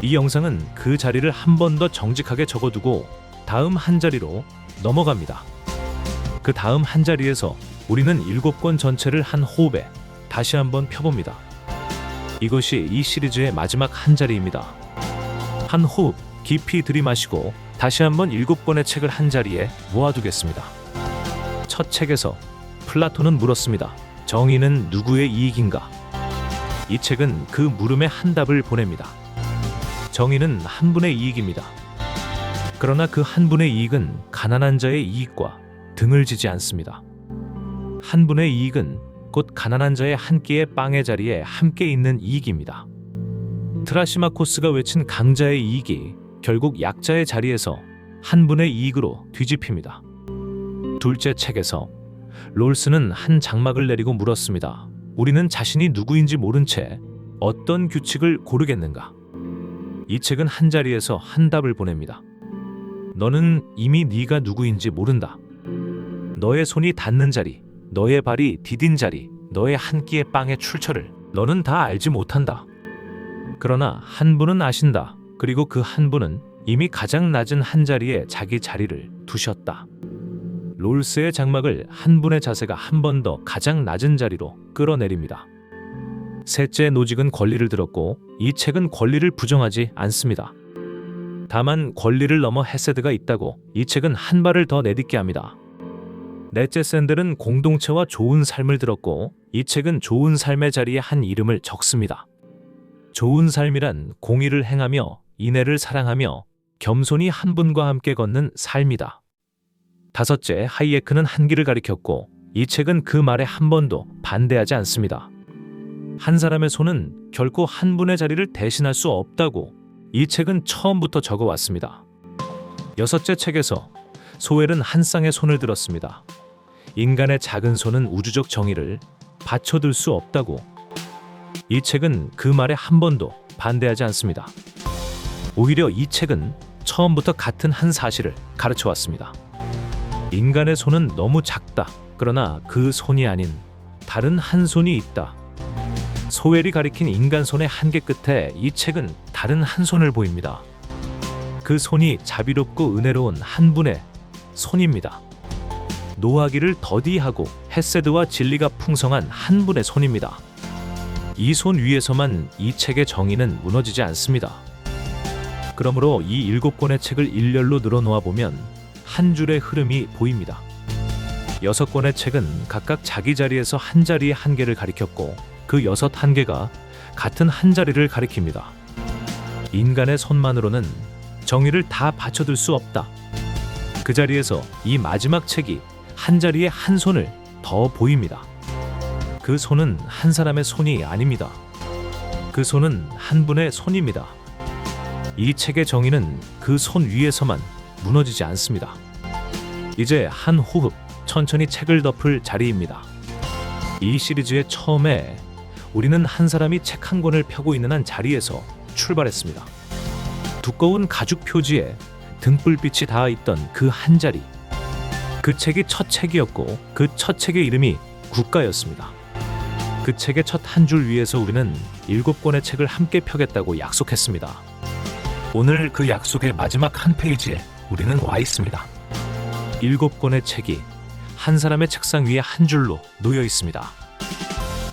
Speaker 1: 이 영상은 그 자리를 한 번 더 정직하게 적어두고 다음 한 자리로 넘어갑니다. 그 다음 한 자리에서 우리는 7권 전체를 한 호흡에 다시 한번 펴봅니다. 이것이 이 시리즈의 마지막 한 자리입니다. 한 호흡 깊이 들이마시고 다시 한번 7권의 책을 한 자리에 모아두겠습니다. 첫 책에서 플라톤은 물었습니다. 정의는 누구의 이익인가? 이 책은 그 물음에 한 답을 보냅니다. 정의는 한 분의 이익입니다. 그러나 그 한 분의 이익은 가난한 자의 이익과 등을 지지 않습니다. 한 분의 이익은 곧 가난한 자의 한 끼의 빵의 자리에 함께 있는 이익입니다. 트라시마코스가 외친 강자의 이익이 결국 약자의 자리에서 한 분의 이익으로 뒤집힙니다. 둘째 책에서 롤스는 한 장막을 내리고 물었습니다. 우리는 자신이 누구인지 모른 채 어떤 규칙을 고르겠는가? 이 책은 한 자리에서 한 답을 보냅니다. 너는 이미 네가 누구인지 모른다. 너의 손이 닿는 자리, 너의 발이 디딘 자리, 너의 한 끼의 빵의 출처를 너는 다 알지 못한다. 그러나 한 분은 아신다. 그리고 그 한 분은 이미 가장 낮은 한 자리에 자기 자리를 두셨다. 롤스의 장막을 한 분의 자세가 한 번 더 가장 낮은 자리로 끌어내립니다. 셋째 노직은 권리를 들었고 이 책은 권리를 부정하지 않습니다. 다만 권리를 넘어 헤세드가 있다고 이 책은 한 발을 더 내딛게 합니다. 넷째 샌들은 공동체와 좋은 삶을 들었고 이 책은 좋은 삶의 자리에 한 이름을 적습니다. 좋은 삶이란 공의를 행하며 인애를 사랑하며 겸손히 한 분과 함께 걷는 삶이다. 다섯째 하이에크는 한기를 가리켰고 이 책은 그 말에 한 번도 반대하지 않습니다. 한 사람의 손은 결코 한 분의 자리를 대신할 수 없다고 이 책은 처음부터 적어왔습니다. 여섯째 책에서 소웰은 한 쌍의 손을 들었습니다. 인간의 작은 손은 우주적 정의를 받쳐들 수 없다고. 이 책은 그 말에 한 번도 반대하지 않습니다. 오히려 이 책은 처음부터 같은 한 사실을 가르쳐 왔습니다. 인간의 손은 너무 작다. 그러나 그 손이 아닌 다른 한 손이 있다. 소웰이 가리킨 인간 손의 한계 끝에 이 책은 다른 한 손을 보입니다. 그 손이 자비롭고 은혜로운 한 분의 손입니다. 노하기를 더디하고 헤세드와 진리가 풍성한 한 분의 손입니다. 이 손 위에서만 이 책의 정의는 무너지지 않습니다. 그러므로 이 7권의 책을 일렬로 늘어놓아 보면 한 줄의 흐름이 보입니다. 6권의 책은 각각 자기 자리에서 한 자리의 한계를 가리켰고 그 6 한계가 같은 한 자리를 가리킵니다. 인간의 손만으로는 정의를 다 받쳐둘 수 없다. 그 자리에서 이 마지막 책이 한 자리의 한 손을 더 보입니다. 그 손은 한 사람의 손이 아닙니다. 그 손은 한 분의 손입니다. 이 책의 정의는 그 손 위에서만 무너지지 않습니다. 이제 한 호흡 천천히 책을 덮을 자리입니다. 이 시리즈의 처음에 우리는 한 사람이 책 한 권을 펴고 있는 한 자리에서 출발했습니다. 두꺼운 가죽 표지에 등불빛이 닿아 있던 그 한 자리. 그 책이 첫 책이었고 그 첫 책의 이름이 국가였습니다. 그 책의 첫 한 줄 위에서 우리는 7권의 책을 함께 펴겠다고 약속했습니다. 오늘 그 약속의 마지막 한 페이지에 우리는 와 있습니다. 7권의 책이 한 사람의 책상 위에 한 줄로 놓여 있습니다.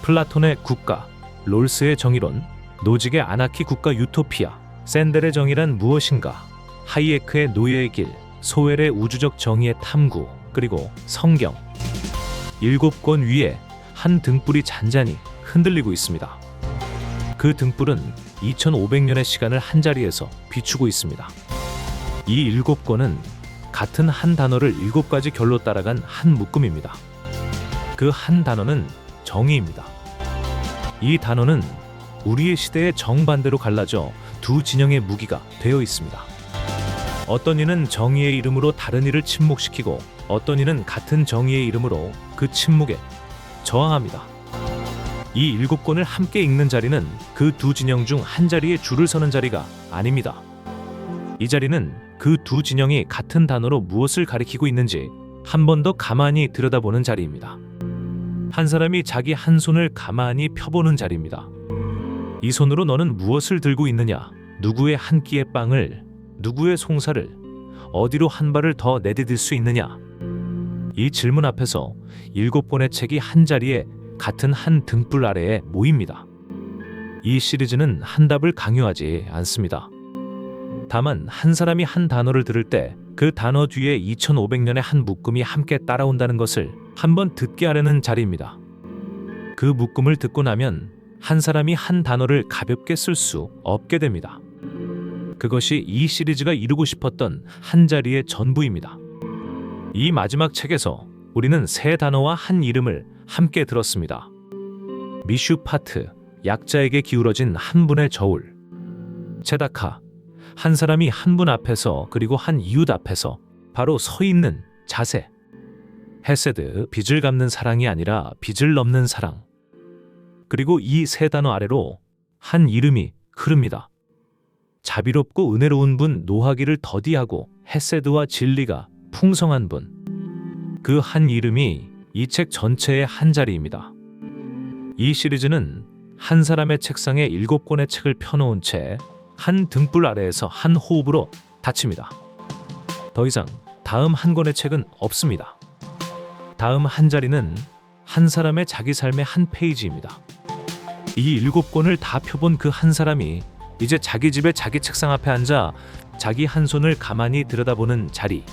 Speaker 1: 플라톤의 국가, 롤스의 정의론, 노직의 아나키 국가 유토피아, 샌델의 정의란 무엇인가, 하이에크의 노예의 길, 소웰의 우주적 정의의 탐구, 그리고 성경. 7권 위에 한 등불이 잔잔히 흔들리고 있습니다. 그 등불은 2500년의 시간을 한 자리에서 비추고 있습니다. 이 7권은 같은 한 단어를 7가지 결로 따라간 한 묶음입니다. 그 한 단어는 정의입니다. 이 단어는 우리의 시대의 정반대로 갈라져 두 진영의 무기가 되어 있습니다. 어떤 이는 정의의 이름으로 다른 이를 침묵시키고 어떤 이는 같은 정의의 이름으로 그 침묵에 저항합니다. 이 7권을 함께 읽는 자리는 그 두 진영 중 한 자리에 줄을 서는 자리가 아닙니다. 이 자리는 그 두 진영이 같은 단어로 무엇을 가리키고 있는지 한 번 더 가만히 들여다보는 자리입니다. 한 사람이 자기 한 손을 가만히 펴보는 자리입니다. 이 손으로 너는 무엇을 들고 있느냐? 누구의 한 끼의 빵을, 누구의 송사를, 어디로 한 발을 더 내디딜 수 있느냐? 이 질문 앞에서 7권의 책이 한 자리에 같은 한 등불 아래에 모입니다. 이 시리즈는 한 답을 강요하지 않습니다. 다만 한 사람이 한 단어를 들을 때 그 단어 뒤에 2500년의 한 묶음이 함께 따라온다는 것을 한번 듣게 하려는 자리입니다. 그 묶음을 듣고 나면 한 사람이 한 단어를 가볍게 쓸 수 없게 됩니다. 그것이 이 시리즈가 이루고 싶었던 한 자리의 전부입니다. 이 마지막 책에서 우리는 세 단어와 한 이름을 함께 들었습니다. 미슈파트, 약자에게 기울어진 한 분의 저울. 체다카, 한 사람이 한 분 앞에서 그리고 한 이웃 앞에서 바로 서 있는 자세. 헤세드, 빚을 갚는 사랑이 아니라 빚을 넘는 사랑. 그리고 이 세 단어 아래로 한 이름이 흐릅니다. 자비롭고 은혜로운 분, 노하기를 더디하고 헤세드와 진리가 풍성한 분. 그 한 이름이 이 책 전체의 한 자리입니다. 이 시리즈는 한 사람의 책상에 7권의 책을 펴놓은 채 한 등불 아래에서 한 호흡으로 닫힙니다. 더 이상 다음 한 권의 책은 없습니다. 다음 한 자리는 한 사람의 자기 삶의 한 페이지입니다. 이 7권을 다 펴본 그 한 사람이 이제 자기 집에 자기 책상 앞에 앉아 자기 한 손을 가만히 들여다보는 자리.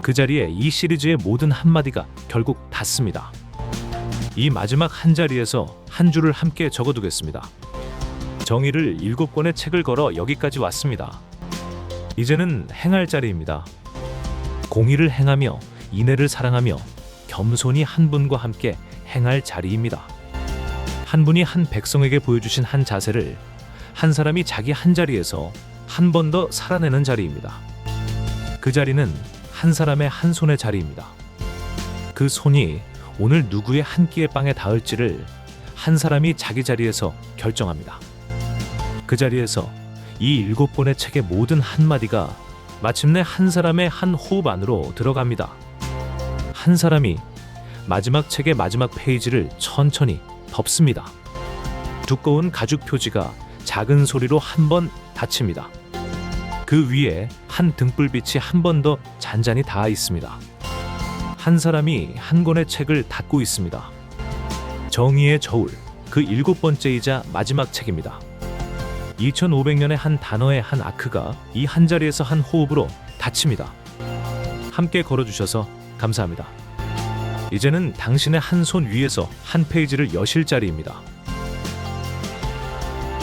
Speaker 1: 그 자리에 이 시리즈의 모든 한마디가 결국 닿습니다. 이 마지막 한 자리에서 한 줄을 함께 적어두겠습니다. 정의를 7권의 책을 걸어 여기까지 왔습니다. 이제는 행할 자리입니다. 공의를 행하며 인애를 사랑하며 겸손히 한 분과 함께 행할 자리입니다. 한 분이 한 백성에게 보여주신 한 자세를 한 사람이 자기 한 자리에서 한 번 더 살아내는 자리입니다. 그 자리는 한 사람의 한 손의 자리입니다. 그 손이 오늘 누구의 한 끼의 빵에 닿을지를 한 사람이 자기 자리에서 결정합니다. 그 자리에서 이 7권의 책의 모든 한마디가 마침내 한 사람의 한 호흡 안으로 들어갑니다. 한 사람이 마지막 책의 마지막 페이지를 천천히 덮습니다. 두꺼운 가죽 표지가 작은 소리로 한 번 닫힙니다. 그 위에 한 등불빛이 한 번 더 잔잔히 닿아 있습니다. 한 사람이 한 권의 책을 닫고 있습니다. 정의의 저울, 그 7번째이자 마지막 책입니다. 2500년의 한 단어의 한 아크가 이 한 자리에서 한 호흡으로 닫힙니다. 함께 걸어주셔서 감사합니다. 이제는 당신의 한 손 위에서 한 페이지를 여실 자리입니다.